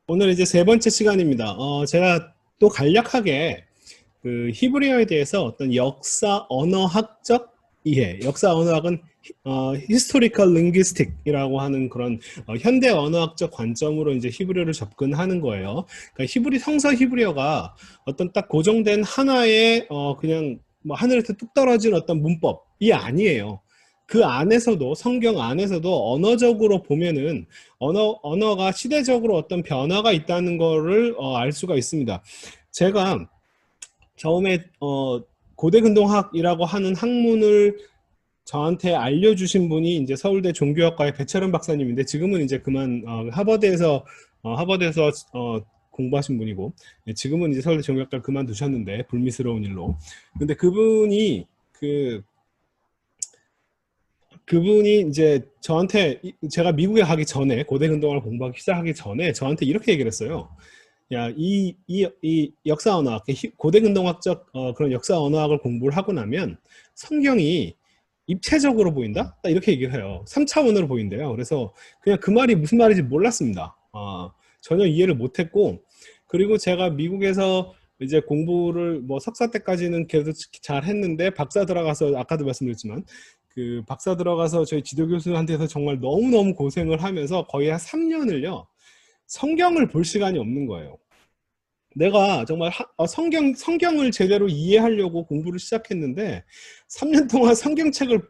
오늘 이제 세 번째 시간입니다. 제가 또 간략하게 그 히브리어에 대해서 어떤 역사 언어학적 이해, 역사 언어학은 historical linguistic이라고 하는 그런 현대 언어학적 관점으로 이제 히브리어를 접근하는 거예요. 그러니까 성서 히브리어가 어떤 딱 고정된 하나의 그냥 뭐 하늘에서 뚝 떨어진 어떤 문법이 아니에요. 그 안에서도 성경 안에서도 언어적으로 보면은 언어가 시대적으로 어떤 변화가 있다는 거를 알 수가 있습니다. 제가 처음에 고대근동학이라고 하는 학문을 저한테 알려주신 분이 이제 서울대 종교학과의 배철원 박사님인데 지금은 이제 그만 하버드에서 공부하신 분이고 지금은 이제 서울대 종교학과를 그만두셨는데 불미스러운 일로. 근데 그분이 이제 저한테 제가 미국에 가기 전에 고대 운동을 공부하기 시작하기 전에 저한테 이렇게 얘기를 했어요. 야, 이 역사 언어학, 고대 근동학적 그런 역사 언어학을 공부를 하고 나면 성경이 입체적으로 보인다? 딱 이렇게 얘기를 해요. 3차원으로 보인대요. 그래서 그냥 그 말이 무슨 말인지 몰랐습니다. 전혀 이해를 못했고, 그리고 제가 미국에서 이제 공부를 뭐 석사 때까지는 계속 잘 했는데 박사 들어가서 아까도 말씀드렸지만 그 박사 들어가서 저희 지도 교수한테서 정말 너무너무 고생을 하면서 거의 한 3년을요. 성경을 볼 시간이 없는 거예요. 내가 정말 성경을 제대로 이해하려고 공부를 시작했는데 3년 동안 성경책을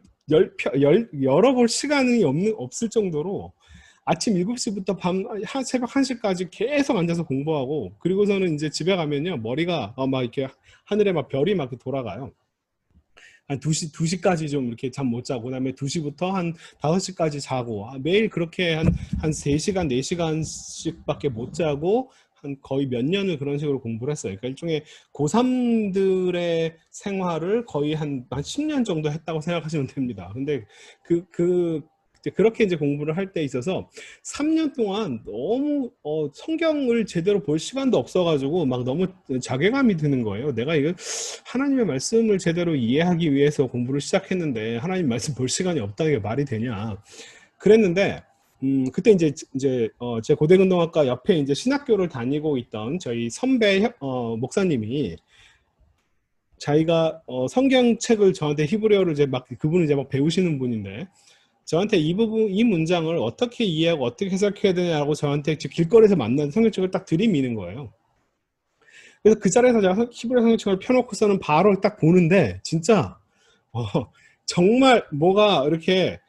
열어볼 시간이 없을 정도로 아침 7시부터 새벽 1시까지 계속 앉아서 공부하고 그리고서는 이제 집에 가면요 머리가 막 이렇게 하늘에 막 별이 막 돌아가요. 한 2시까지 좀 이렇게 잠 못 자고, 그 다음에 2시부터 한 5시까지 자고, 매일 그렇게 한 3시간, 4시간씩 밖에 못 자고, 한 거의 몇 년을 그런 식으로 공부를 했어요. 그러니까 일종의 고3들의 생활을 거의 한 10년 정도 했다고 생각하시면 됩니다. 근데 그렇게 이제 공부를 할 때 있어서 3년 동안 너무 성경을 제대로 볼 시간도 없어가지고 막 너무 자괴감이 드는 거예요. 내가 이거 하나님의 말씀을 제대로 이해하기 위해서 공부를 시작했는데 하나님 말씀 볼 시간이 없다는 게 말이 되냐. 그랬는데 그때 제 고대근동학과 옆에 이제 신학교를 다니고 있던 저희 선배 목사님이 자기가 성경책을 저한테 히브리어를 그분은 이제 막 배우시는 분인데 저한테 이 문장을 어떻게 이해하고 어떻게 해석해야 되냐고 저한테 길거리에서 만난 성경책을 딱 들이미는 거예요. 그래서 그 자리에서 제가 히브리 성경책을 펴놓고서는 바로 딱 보는데 진짜 어, 정말 뭐가 이렇게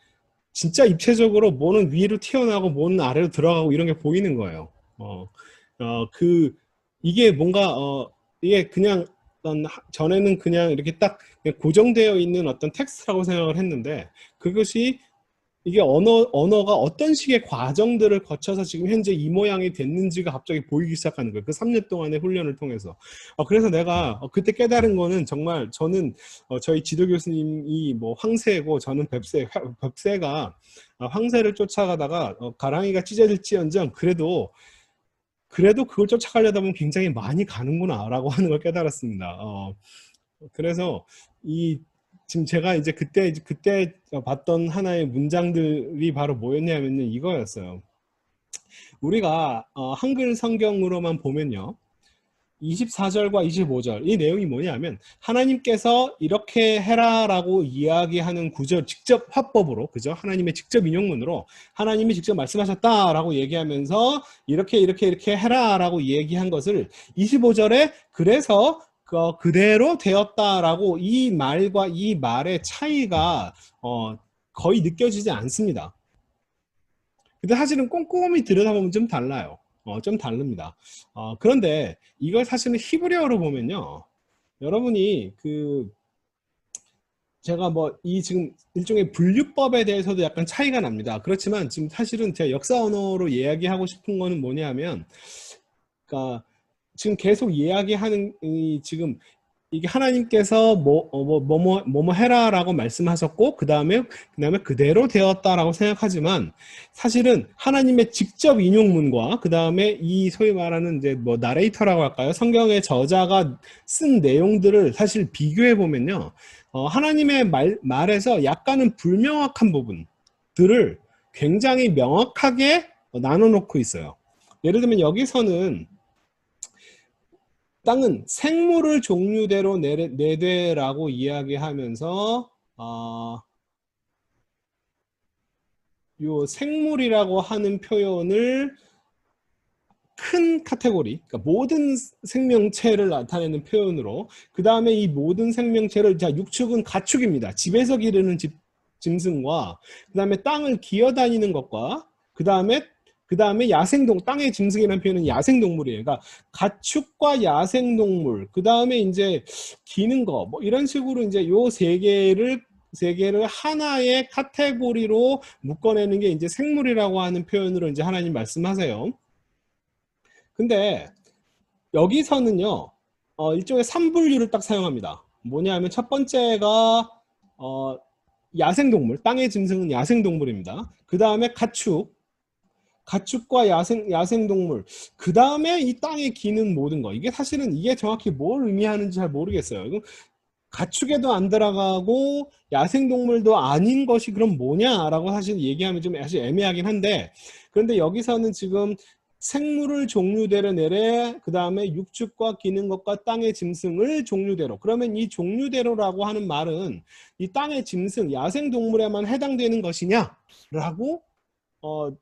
진짜 입체적으로 뭐는 위로 튀어나오고 뭐는 아래로 들어가고 이런 게 보이는 거예요. 이게 뭔가 이게 그냥 전에는 그냥 이렇게 딱 그냥 고정되어 있는 어떤 텍스트라고 생각을 했는데 그것이 이게 언어가 어떤 식의 과정들을 거쳐서 지금 현재 이 모양이 됐는지가 갑자기 보이기 시작하는 거예요. 그 3년 동안의 훈련을 통해서. 그래서 내가 그때 깨달은 거는 정말 저는 저희 지도 교수님이 뭐 황새고 저는 뱁새가 황새를 쫓아가다가 가랑이가 찢어질지언정 그래도 그걸 쫓아가려다 보면 굉장히 많이 가는구나라고 하는 걸 깨달았습니다. 그래서 지금 제가 이제 그때 봤던 하나의 문장들이 바로 뭐였냐면요. 이거였어요. 우리가 한글 성경으로만 보면요. 24절과 25절 이 내용이 뭐냐면 하나님께서 이렇게 해라라고 이야기하는 구절 직접 화법으로 그죠? 하나님의 직접 인용문으로 하나님이 직접 말씀하셨다라고 얘기하면서 이렇게 해라라고 얘기한 것을 25절에 그래서 그대로 되었다라고 이 말과 이 말의 차이가 거의 느껴지지 않습니다. 근데 사실은 꼼꼼히 들여다보면 좀 달라요. 좀 다릅니다. 그런데 이걸 사실은 히브리어로 보면요. 여러분이 제가 지금 일종의 분류법에 대해서도 약간 차이가 납니다. 그렇지만 지금 사실은 제가 역사 언어로 이야기하고 싶은 거는 뭐냐면, 그러니까 지금 계속 이야기하는 지금 이게 하나님께서 뭐 해라라고 말씀하셨고 그다음에 그대로 되었다라고 생각하지만 사실은 하나님의 직접 인용문과 그다음에 이 소위 말하는 이제 뭐 나레이터라고 할까요? 성경의 저자가 쓴 내용들을 사실 비교해 보면요. 하나님의 말에서 약간은 불명확한 부분들을 굉장히 명확하게 나눠 놓고 있어요. 예를 들면 여기서는 땅은 생물을 종류대로 내되라고 이야기하면서 요 생물이라고 하는 표현을 큰 카테고리, 그러니까 모든 생명체를 나타내는 표현으로, 그 다음에 이 모든 생명체를, 자, 육축은 가축입니다. 집에서 기르는 짐승과, 그 다음에 땅을 기어다니는 것과, 그 다음에 야생동, 땅의 짐승이라는 표현은 야생동물이에요. 그러니까 가축과 야생동물, 그 다음에 이제 기는 거, 뭐 이런 식으로 이제 요 세 개를 하나의 카테고리로 묶어내는 게 이제 생물이라고 하는 표현으로 이제 하나님 말씀하세요. 근데 여기서는요, 일종의 삼분류를 딱 사용합니다. 뭐냐면 첫 번째가 야생동물, 땅의 짐승은 야생동물입니다. 그 다음에 가축과 야생동물, 그 다음에 이 땅에 기는 모든 거. 이게 사실은 이게 정확히 뭘 의미하는지 잘 모르겠어요. 이거 가축에도 안 들어가고 야생동물도 아닌 것이 그럼 뭐냐라고 사실 얘기하면 좀 사실 애매하긴 한데, 그런데 여기서는 지금 생물을 종류대로 내래, 그 다음에 육축과 기는 것과 땅의 짐승을 종류대로. 그러면 이 종류대로라고 하는 말은 이 땅의 짐승, 야생동물에만 해당되는 것이냐라고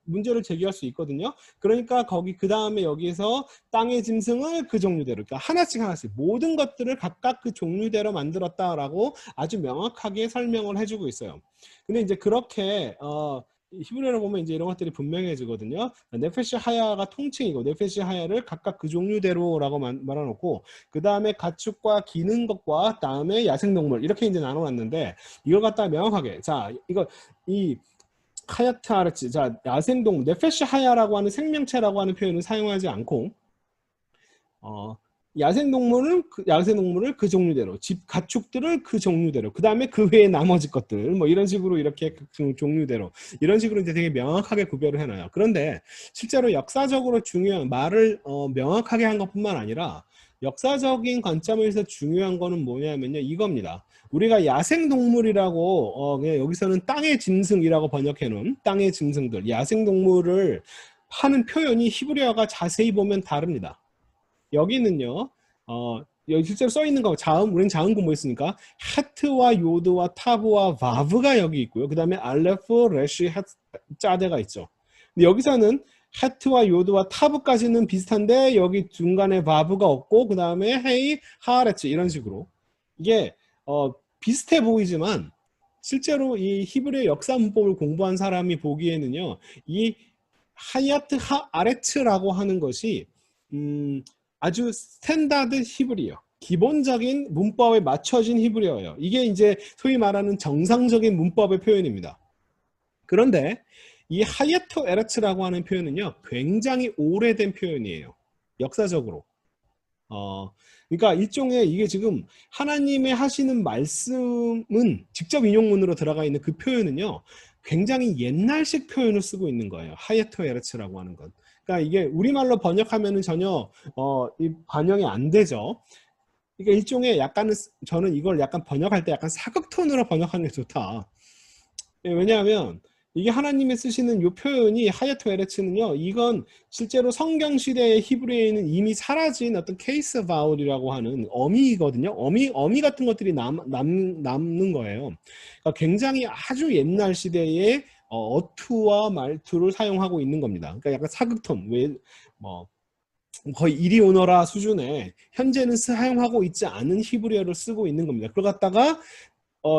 문제를 제기할 수 있거든요. 그러니까 거기 그 다음에 여기서 땅의 짐승을 그 종류대로, 그러니까 하나씩 모든 것들을 각각 그 종류대로 만들었다라고 아주 명확하게 설명을 해주고 있어요. 근데 이제 그렇게 히브리어를 보면 이제 이런 것들이 분명해지거든요. 네페시 하야가 통칭이고, 네페시 하야를 각각 그 종류대로라고 말해놓고, 그 다음에 가축과 기는 것과 다음에 야생동물 이렇게 이제 나눠놨는데, 이걸 갖다 명확하게, 자, 이 하야트 아르치, 자, 야생동, 네페시 하야라고 하는 생명체라고 하는 표현을 사용하지 않고, 야생동물을 그 종류대로, 가축들을 그 종류대로, 그 다음에 그 외에 나머지 것들, 뭐 이런 식으로 이렇게 그 종류대로, 이런 식으로 이제 되게 명확하게 구별을 해놔요. 그런데 실제로 역사적으로 중요한 말을 명확하게 한 것뿐만 아니라 역사적인 관점에서 중요한 거는 뭐냐면요, 이겁니다. 우리가 야생동물이라고 그냥 여기서는 땅의 짐승이라고 번역해 놓은 땅의 짐승들, 야생동물을 하는 표현이 히브리어가 자세히 보면 다릅니다. 여기는요, 여기 실제로 써 있는 거, 우리는 자음 공부했으니까, 하트와 요드와 타브와 바브가 여기 있고요. 그 다음에 알레프, 레쉬, 짜데가 있죠. 근데 여기서는 하트와 요드와 타브까지는 비슷한데, 여기 중간에 바브가 없고, 그 다음에 헤이, 하레츠, 이런 식으로. 이게, 비슷해 보이지만, 실제로 이 히브리어 역사 문법을 공부한 사람이 보기에는요, 이 하야트 아레츠라고 하는 것이, 아주 스탠다드 히브리어, 기본적인 문법에 맞춰진 히브리어예요. 이게 이제 소위 말하는 정상적인 문법의 표현입니다. 그런데 이 하예토 에레츠라고 하는 표현은요, 굉장히 오래된 표현이에요. 역사적으로. 그러니까 일종의 이게 지금 하나님의 하시는 말씀은 직접 인용문으로 들어가 있는 그 표현은요, 굉장히 옛날식 표현을 쓰고 있는 거예요. 하예토 에레츠라고 하는 건. 그러니까 이게 우리말로 번역하면은 전혀 이 반영이 안 되죠. 그러니까 일종의 약간은, 저는 이걸 약간 번역할 때 약간 사극톤으로 번역하는 게 좋다. 왜냐하면 이게 하나님이 쓰시는 이 표현이 하야토 에레츠는요, 이건 실제로 성경 시대의 히브리어에는 이미 사라진 어떤 케이스 바울이라고 하는 어미거든요. 어미 같은 것들이 남는 거예요. 그러니까 굉장히 아주 옛날 시대의 어투와 말투를 사용하고 있는 겁니다. 그러니까 약간 사극톤, 뭐 거의 이리 오너라 수준의, 현재는 사용하고 있지 않은 히브리어를 쓰고 있는 겁니다. 그걸 갖다가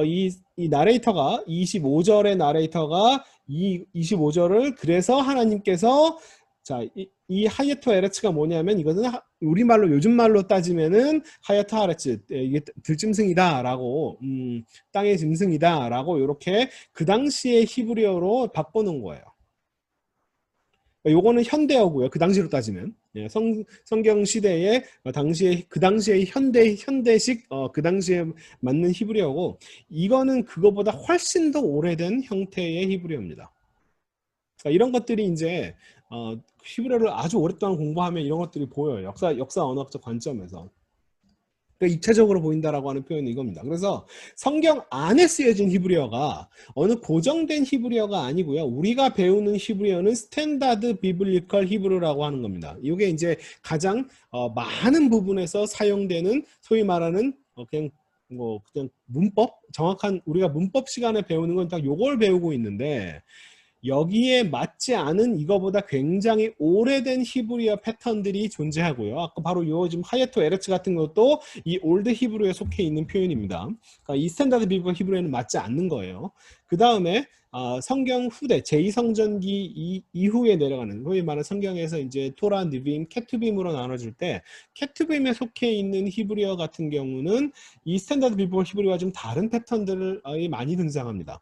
이 나레이터가 25절의 나레이터가 이 25절을, 그래서 하나님께서, 자, 이 하예토 에레츠가 뭐냐면, 이것은 우리말로, 요즘 말로 따지면은 하예토 에레츠, 이게 들짐승이다라고, 땅의 짐승이다라고 이렇게 그 당시의 히브리어로 바꿔놓은 거예요. 요거는 현대어고요. 그 당시로 따지면, 예, 성경 시대에 그 당시에 현대식 그 당시에 맞는 히브리어고, 이거는 그거보다 훨씬 더 오래된 형태의 히브리어입니다. 그러니까 이런 것들이 이제 히브리어를 아주 오랫동안 공부하면 이런 것들이 보여요. 역사 언어학적 관점에서. 그러니까 입체적으로 보인다라고 하는 표현은 이겁니다. 그래서 성경 안에 쓰여진 히브리어가 어느 고정된 히브리어가 아니고요. 우리가 배우는 히브리어는 스탠다드 비블리컬 히브리어라고 하는 겁니다. 이게 이제 가장 많은 부분에서 사용되는 소위 말하는 그냥 그냥 문법, 정확한 우리가 문법 시간에 배우는 건 딱 요걸 배우고 있는데, 여기에 맞지 않은 이거보다 굉장히 오래된 히브리어 패턴들이 존재하고요. 아까 바로 요 지금 하예토 에레츠 같은 것도 이 올드 히브리어에 속해 있는 표현입니다. 그러니까 이 스탠다드 비블리컬 히브리어에는 맞지 않는 거예요. 그 다음에 성경 후대 제2성전기 이후에 내려가는, 소위 말하는 성경에서 이제 토라, 느빔, 케투빔으로 나눠질 때 케투빔에 속해 있는 히브리어 같은 경우는 이 스탠다드 비블리컬 히브리어와 좀 다른 패턴들이 많이 등장합니다.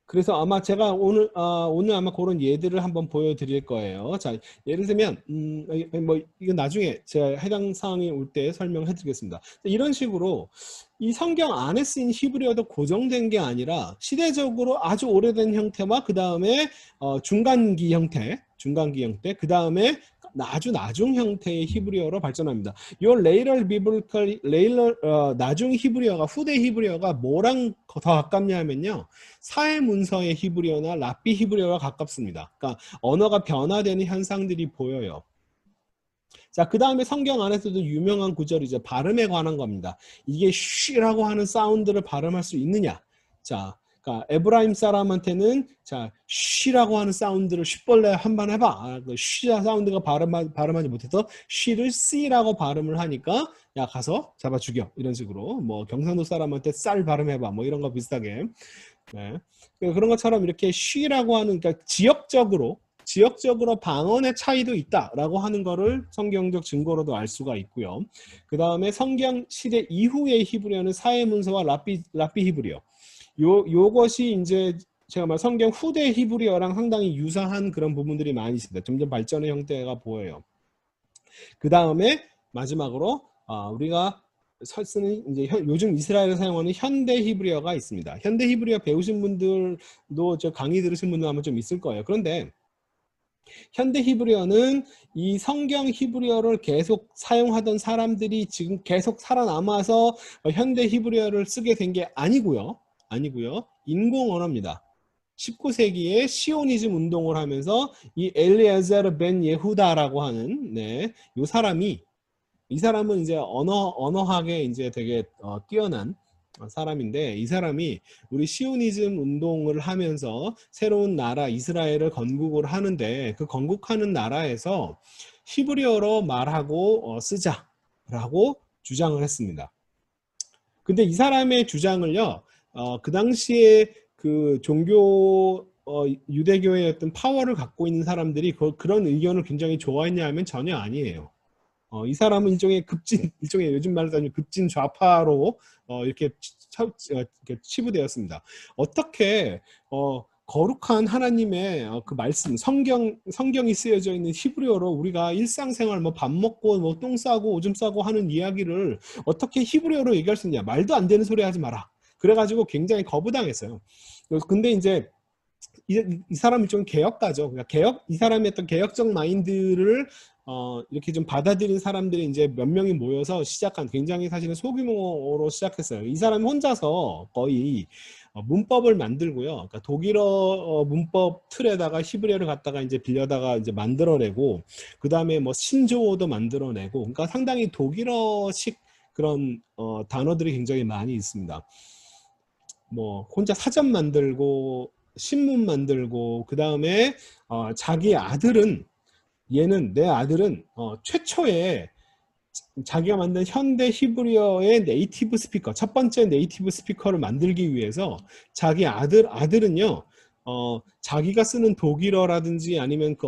그래서 아마 제가 오늘 아마 그런 예들을 한번 보여드릴 거예요. 자, 예를 들면 뭐 이건 나중에 제가 해당 사항이 올 때 설명해 드리겠습니다. 이런 식으로 이 성경 안에 쓰인 히브리어도 고정된 게 아니라 시대적으로 아주 오래된 형태와 그 다음에 중간기 형태, 그 다음에 아주 나중 형태의 히브리어로 발전합니다. 이 나중 히브리어가, 후대 히브리어가 뭐랑 더 가깝냐 하면요, 사회 문서의 히브리어나 랍비 히브리어와 가깝습니다. 그러니까 언어가 변화되는 현상들이 보여요. 자, 그 다음에 성경 안에서도 유명한 구절이죠. 발음에 관한 겁니다. 이게 쉬라고 하는 사운드를 발음할 수 있느냐. 자, 그러니까 에브라임 사람한테는 자, 쉬라고 하는 사운드를 쉬벌레 한번 해봐. 쉬 사운드가 발음하지 못해서 쉬를 씨라고 발음을 하니까 야, 가서 잡아 죽여. 이런 식으로. 뭐 경상도 사람한테 쌀 발음해봐. 뭐 이런 거 비슷하게. 네. 그런 것처럼 이렇게 쉬라고 하는, 그러니까 지역적으로 방언의 차이도 있다라고 하는 거를 성경적 증거로도 알 수가 있고요. 그 다음에 성경 시대 이후의 히브리어는 사회 문서와 랍비 히브리어. 요것이 이제 제가 말 성경 후대 히브리어랑 상당히 유사한 그런 부분들이 많이 있습니다. 점점 발전의 형태가 보여요. 그 다음에 마지막으로 우리가 쓰는 이제 요즘 이스라엘에 사용하는 현대 히브리어가 있습니다. 현대 히브리어 배우신 분들도 저 강의 들으신 분들 아마 좀 있을 거예요. 그런데 현대 히브리어는 이 성경 히브리어를 계속 사용하던 사람들이 지금 계속 살아남아서 현대 히브리어를 쓰게 된 게 아니고요. 인공 언어입니다. 19세기에 시오니즘 운동을 하면서 이 엘리에zer 벤 예후다라고 하는 이 사람은 이제 언어학에 이제 되게 뛰어난 사람인데, 이 사람이 우리 시오니즘 운동을 하면서 새로운 나라 이스라엘을 건국을 하는데, 그 건국하는 나라에서 히브리어로 말하고 쓰자라고 주장을 했습니다. 근데 이 사람의 주장을요, 그 당시에 그 종교 유대교의 어떤 파워를 갖고 있는 사람들이 그런 의견을 굉장히 좋아했냐 하면 전혀 아니에요. 이 사람은 일종의 요즘 말로 하면 급진 좌파로 이렇게 치부되었습니다. 어떻게 거룩한 하나님의 그 말씀, 성경이 쓰여져 있는 히브리어로 우리가 일상생활 뭐 밥 먹고 뭐 똥 싸고 오줌 싸고 하는 이야기를 어떻게 히브리어로 얘기할 수 있냐? 말도 안 되는 소리 하지 마라. 그래가지고 굉장히 거부당했어요. 근데 이제 이 사람이 좀 개혁가죠. 그러니까 이 사람의 어떤 개혁적 마인드를 이렇게 좀 받아들인 사람들이 이제 몇 명이 모여서 시작한, 굉장히 사실은 소규모로 시작했어요. 이 사람이 혼자서 거의 문법을 만들고요. 그러니까 독일어 문법 틀에다가 히브리어를 갖다가 이제 빌려다가 이제 만들어내고, 그 다음에 뭐 신조어도 만들어내고, 그러니까 상당히 독일어식 그런 단어들이 굉장히 많이 있습니다. 뭐 혼자 사전 만들고 신문 만들고, 그 다음에 내 아들은 최초의 자기가 만든 현대 히브리어의 네이티브 스피커, 첫 번째 네이티브 스피커를 만들기 위해서 자기 아들은요, 자기가 쓰는 독일어라든지 아니면 그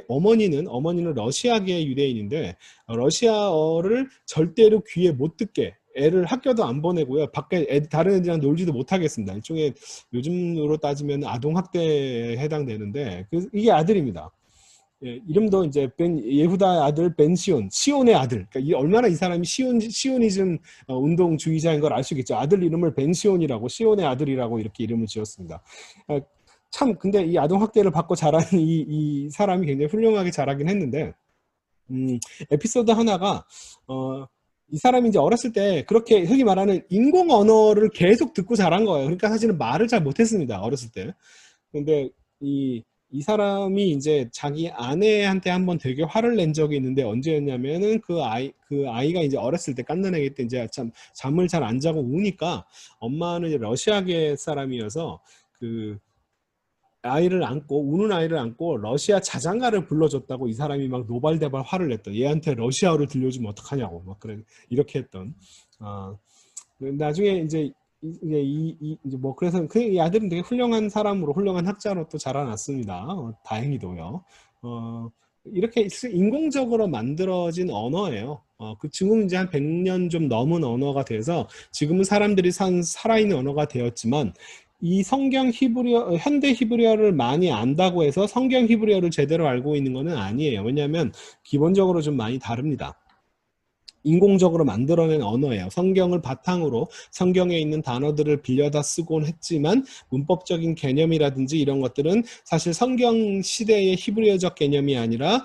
어머니는 러시아계 유대인인데 러시아어를 절대로 귀에 못 듣게 애를 학교도 안 보내고요. 밖에 다른 애들이랑 놀지도 못하겠습니다. 일종의 요즘으로 따지면 아동학대에 해당되는데 이게 아들입니다. 예, 이름도 이제 예후다의 아들 시온의 아들. 그러니까 얼마나 이 사람이 시오니즘 운동주의자인 걸 알 수 있겠죠. 아들 이름을 시온이라고, 시온의 아들이라고 이렇게 이름을 지었습니다. 참 근데 이 아동 학대를 받고 자란 이 사람이 굉장히 훌륭하게 자라긴 했는데, 에피소드 하나가 이 사람이 이제 어렸을 때 그렇게 흔히 말하는 인공 언어를 계속 듣고 자란 거예요. 그러니까 사실은 말을 잘 못했습니다. 어렸을 때. 근데 이 사람이 이제 자기 아내한테 한번 되게 화를 낸 적이 있는데 언제였냐면은 그 아이가 이제 어렸을 때 갓난 아기 때 이제 참 잠을 잘 안 자고 우니까 엄마는 이제 러시아계 사람이어서 그 아이를 안고 우는 아이를 안고 러시아 자장가를 불러줬다고 이 사람이 막 노발대발 화를 냈던 얘한테 러시아어를 들려주면 어떡하냐고 막 그래 이렇게 했던 나중에 이제 이제 뭐 그래서 그 아들은 되게 훌륭한 사람으로 훌륭한 학자로 또 자라났습니다. 다행히도요. 이렇게 인공적으로 만들어진 언어예요. 그 지금 이제 한 100년 좀 넘은 언어가 돼서 지금은 사람들이 살아있는 언어가 되었지만 이 성경 히브리어, 현대 히브리어를 많이 안다고 해서 성경 히브리어를 제대로 알고 있는 것은 아니에요. 왜냐하면 기본적으로 좀 많이 다릅니다. 인공적으로 만들어낸 언어예요. 성경을 바탕으로 성경에 있는 단어들을 빌려다 쓰곤 했지만 문법적인 개념이라든지 이런 것들은 사실 성경 시대의 히브리어적 개념이 아니라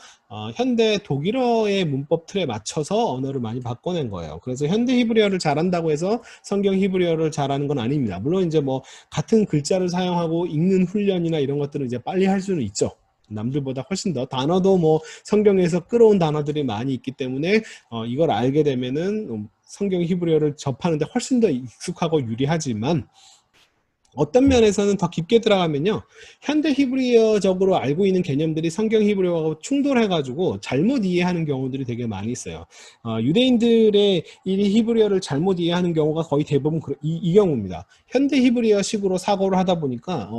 현대 독일어의 문법 틀에 맞춰서 언어를 많이 바꿔낸 거예요. 그래서 현대 히브리어를 잘한다고 해서 성경 히브리어를 잘하는 건 아닙니다. 물론 이제 뭐 같은 글자를 사용하고 읽는 훈련이나 이런 것들은 이제 빨리 할 수는 있죠. 남들보다 훨씬 더 단어도 뭐 성경에서 끌어온 단어들이 많이 있기 때문에 이걸 알게 되면은 성경 히브리어를 접하는데 훨씬 더 익숙하고 유리하지만 어떤 면에서는 더 깊게 들어가면요 현대 히브리어적으로 알고 있는 개념들이 성경 히브리어하고 충돌해가지고 잘못 이해하는 경우들이 되게 많이 있어요. 유대인들의 이 히브리어를 잘못 이해하는 경우가 거의 대부분 이 경우입니다. 현대 히브리어식으로 사고를 하다 보니까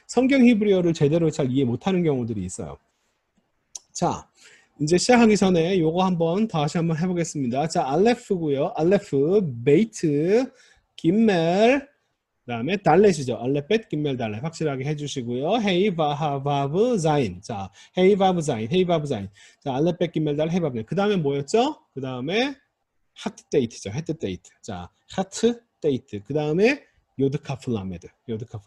성경 히브리어를 제대로 잘 이해 못하는 경우들이 있어요. 자, 이제 시작하기 전에 요거 한번 다시 한번 해보겠습니다. 자, 알레프고요. 알레프, 베이트, 김멜 그다음에 달렛이죠. 알레벳, 김멜, 달렛 확실하게 해주시고요. 헤이, 바하, 바브, 자인. 자, 헤이, 바브, 자인, 헤이, 바브, 자인. 자, 알레벳, 김멜, 달렛, 헤이, 바브, 자인. 그 다음에 뭐였죠? 그 다음에 하트 데이트죠. 헤트 데이트. 자, 하트 데이트. 그 다음에 요드카플라메드.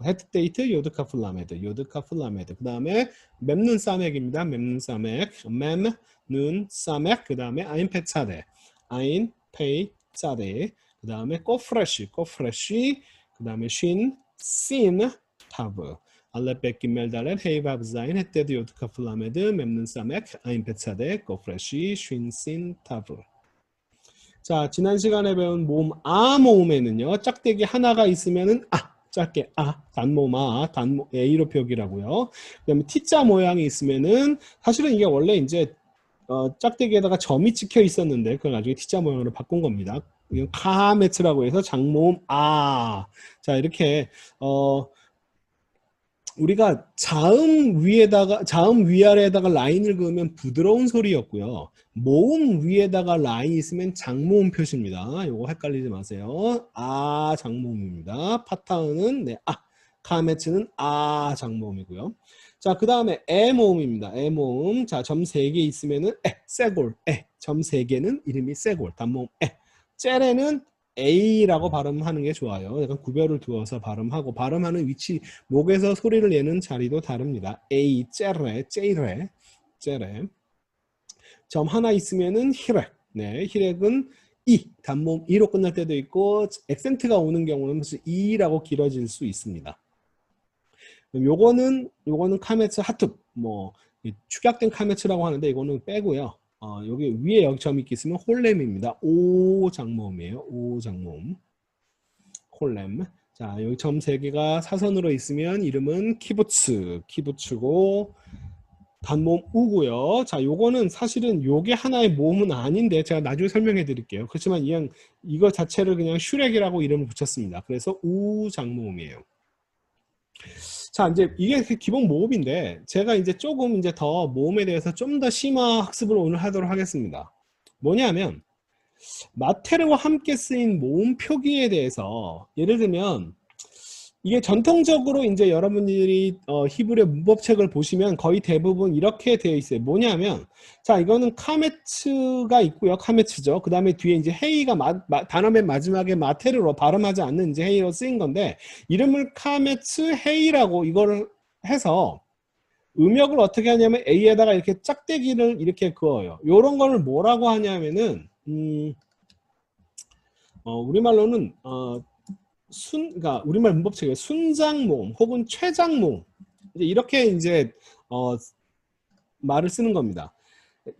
헤트 데이트, 요드카플라메드. 요드카플라메드. 그 다음에 mem눈 사맥입니다. mem눈 사맥. mem눈 사맥. 그 다음에 아인 페차데. 아인 페이 차데. 그 다음에 꼬프레쉬. 그 다음에 쉰, 신, 타브. 알레벳, 김멜, 달렛, 헤이, 바브, 자인, 헤테드, 요드카플라메드, mem눈 사맥, 아인 페차데, 꼬프레쉬, 쉰, 신, 타브. 자, 지난 시간에 배운 모음 모음에는요. 짝대기 하나가 있으면은 짧게 단모음 단모 A로 표기라고요. 그다음에 T자 모양이 있으면은 사실은 이게 원래 이제 짝대기에다가 점이 찍혀 있었는데 그걸 나중에 T자 모양으로 바꾼 겁니다. 이건 카메츠라고 해서 장모음 자, 이렇게 우리가 자음 위아래에다가 라인을 그으면 부드러운 소리였고요. 모음 위에다가 라인이 있으면 장모음 표시입니다. 요거 헷갈리지 마세요. 장모음입니다. 파타은은 카메츠는 장모음이고요. 자, 그 다음에 에 모음입니다. 에 모음. 자, 점 3개 있으면은 세골. 점 3개는 이름이 세골. 단모음 째레는 A라고 발음하는 게 좋아요. 약간 구별을 두어서 발음하고 발음하는 위치, 목에서 소리를 내는 자리도 다릅니다. A, 째레. 점 하나 있으면은 히렉. 네, 히렉은 단모음 E로 끝날 때도 있고 액센트가 오는 경우는 무슨 E라고 길어질 수 있습니다. 요거는 카메츠 하툽, 뭐 축약된 카메츠라고 하는데 이거는 빼고요. 여기 위에 영점이 있으면 홀렘입니다. 오 장모음이에요. 오 장모음. 홀렘. 자, 여기 점 3개가 사선으로 있으면 이름은 키부츠고 단모음 우고요. 자, 요거는 사실은 요게 하나의 모음은 아닌데 제가 나중에 설명해 드릴게요. 그렇지만 이거 자체를 그냥 슈렉이라고 이름을 붙였습니다. 그래서 우 장모음이에요. 자, 이제 이게 기본 모음인데 제가 이제 조금 이제 더 모음에 대해서 좀 더 심화 학습을 오늘 하도록 하겠습니다. 뭐냐면 마테르와 함께 쓰인 모음 표기에 대해서 예를 들면 이게 전통적으로 이제 여러분들이 히브리어 문법책을 보시면 거의 대부분 이렇게 되어 있어요. 뭐냐면 자, 이거는 카메츠가 있고요. 카메츠죠. 그 다음에 뒤에 이제 헤이가 단어 맨 마지막에 마테르로 발음하지 않는 이제 헤이로 쓰인 건데 이름을 카메츠 헤이라고 이거를 해서 음역을 어떻게 하냐면 A에다가 이렇게 짝대기를 이렇게 그어요. 요런 거를 뭐라고 하냐면은 우리말로는 그러니까 우리말 문법책에 순장모음 혹은 최장모음 이렇게 이제 말을 쓰는 겁니다.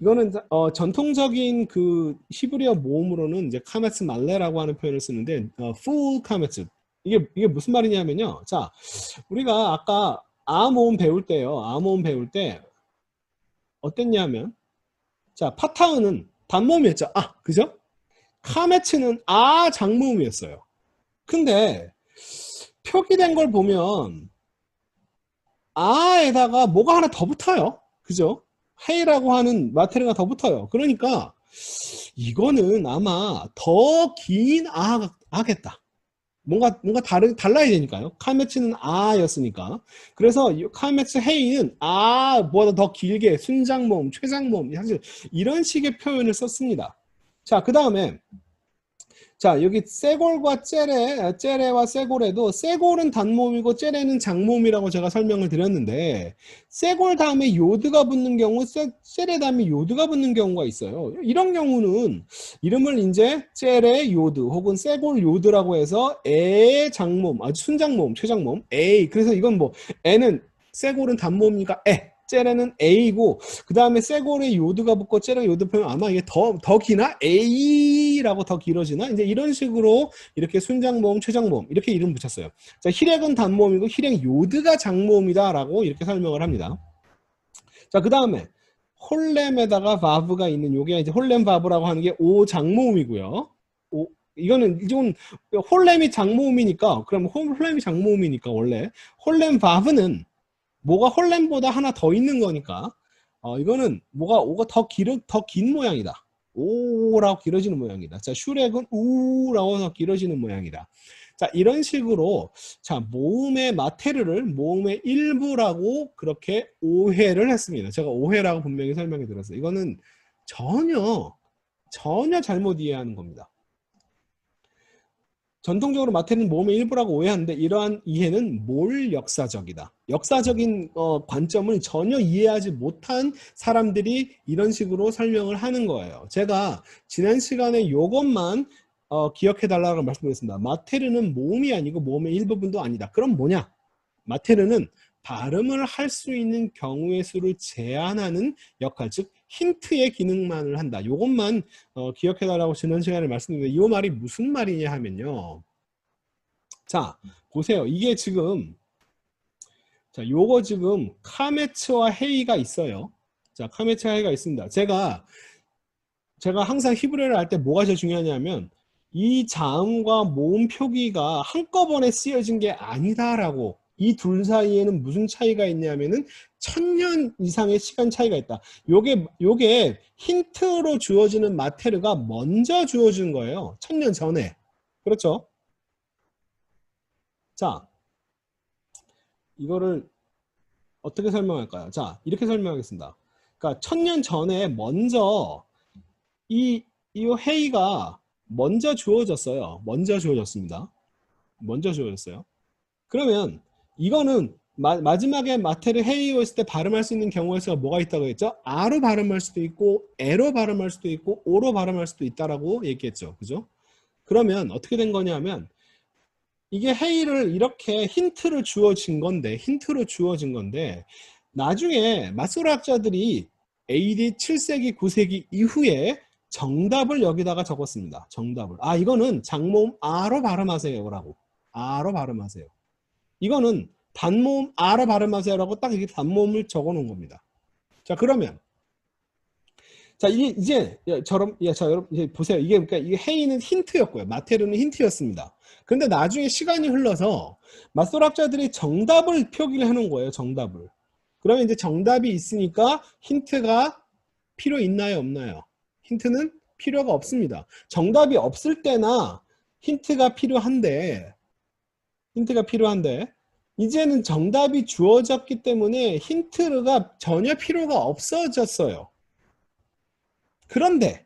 이거는 전통적인 그 히브리어 모음으로는 이제 카메츠 말레라고 하는 표현을 쓰는데 풀 카메츠 이게 무슨 말이냐면요. 자, 우리가 아까 아 모음 배울 때요. 아 모음 배울 때 어땠냐면 자, 파타흐는 단모음이었죠. 아, 그죠? 카메츠는 아 장모음이었어요. 근데 표기된 걸 보면 아에다가 뭐가 하나 더 붙어요. 그죠? 헤이라고 하는 마테리가 더 붙어요. 그러니까 이거는 아마 더 긴 아겠다. 뭔가 달라야 되니까요. 카메츠는 아였으니까. 그래서 카메츠 헤이는 아보다 더 길게 순장모음, 최장모음 사실 이런 식의 표현을 썼습니다. 자, 그 다음에 자, 여기 쇠골과 째레와 쇠골에도 쇠골은 단모음이고 째레는 장모음이라고 제가 설명을 드렸는데 쇠골 다음에 요드가 붙는 경우 째레 다음에 요드가 붙는 경우가 있어요. 이런 경우는 이름을 이제 째레 요드 혹은 쇠골 요드라고 해서 에 장모음, 아주 순장모음, 최장모음, 에이. 그래서 이건 뭐 에는 쇠골은 단모음이니까 째레는 A고 그 다음에 쇠골에 요드가 붙고 째레 요드 표현 아마 이게 더 기나 A라고 더 길어지나 이제 이런 식으로 이렇게 순장모음, 최장모음 이렇게 이름 붙였어요. 자, 힐액은 단모음이고 힐액 요드가 장모음이다라고 이렇게 설명을 합니다. 자, 그 다음에 홀렘에다가 바브가 있는 요게 이제 홀렘 바브라고 하는 게 오 장모음이고요. 이거는 홀렘이 장모음이니까 그럼 홀렘이 장모음이니까 원래 홀렘 바브는 뭐가 홀렘보다 하나 더 있는 거니까 이거는 오가 더 긴 모양이다. 오라고 길어지는 모양이다. 자, 슈렉은 우라고 길어지는 모양이다. 자, 이런 식으로 자, 모음의 마테르를 모음의 일부라고 그렇게 오해를 했습니다. 제가 오해라고 분명히 설명해 드렸어요. 이거는 전혀 잘못 이해하는 겁니다. 전통적으로 마테는 모음의 일부라고 오해하는데 이러한 이해는 몰 역사적이다. 역사적인 관점을 전혀 이해하지 못한 사람들이 이런 식으로 설명을 하는 거예요. 제가 지난 시간에 이것만 기억해 달라고 말씀드렸습니다. 마테르는 모음이 아니고 모음의 일부분도 아니다. 그럼 뭐냐? 마테르는 발음을 할 수 있는 경우의 수를 제한하는 역할, 즉 힌트의 기능만을 한다. 이것만 기억해달라고 지난 시간에 말씀드렸는데 이 말이 무슨 말이냐 하면요. 자, 보세요. 이게 지금 자, 요거 지금 카메츠와 헤이가 있어요. 자, 카메츠와 헤이가 있습니다. 제가 항상 히브리어를 할 때 뭐가 제일 중요하냐면 이 자음과 모음 표기가 한꺼번에 쓰여진 게 아니다라고 이 둘 사이에는 무슨 차이가 있냐면은 1000년 이상의 시간 차이가 있다. 요게 힌트로 주어지는 마테르가 먼저 주어진 거예요. 1000년 전에. 그렇죠? 자, 이거를 어떻게 설명할까요? 자, 이렇게 설명하겠습니다. 그러니까 1000년 전에 먼저 이 헤이가 먼저 주어졌어요. 먼저 주어졌습니다. 먼저 주어졌어요. 그러면 이거는 마지막에 마테르 헤이오 했을 때 발음할 수 있는 경우의 수가 뭐가 있다고 했죠? 아로 발음할 수도 있고 에로 발음할 수도 있고 오로 발음할 수도 있다라고 얘기했죠. 그죠? 그러면 어떻게 된 거냐면 이게 헤이를 이렇게 힌트로 주어진 건데 나중에 마소르학자들이 AD 7세기 9세기 이후에 정답을 여기다가 적었습니다. 정답을. 이거는 장모음 아로 발음하세요라고. 아로 발음하세요. 이거는 단모음 아로 발음하세요라고 딱 이렇게 단모음을 적어 놓은 겁니다. 자, 그러면 자, 이제 자, 여러분 이제 보세요. 그러니까 이게 헤이는 힌트였고요. 마테르는 힌트였습니다. 그런데 나중에 시간이 흘러서 마소르학자들이 정답을 표기를 해놓은 거예요. 정답을. 그러면 이제 정답이 있으니까 힌트가 필요 있나요? 없나요? 힌트는 필요가 없습니다. 정답이 없을 때나 힌트가 필요한데 이제는 정답이 주어졌기 때문에 힌트가 전혀 필요가 없어졌어요. 그런데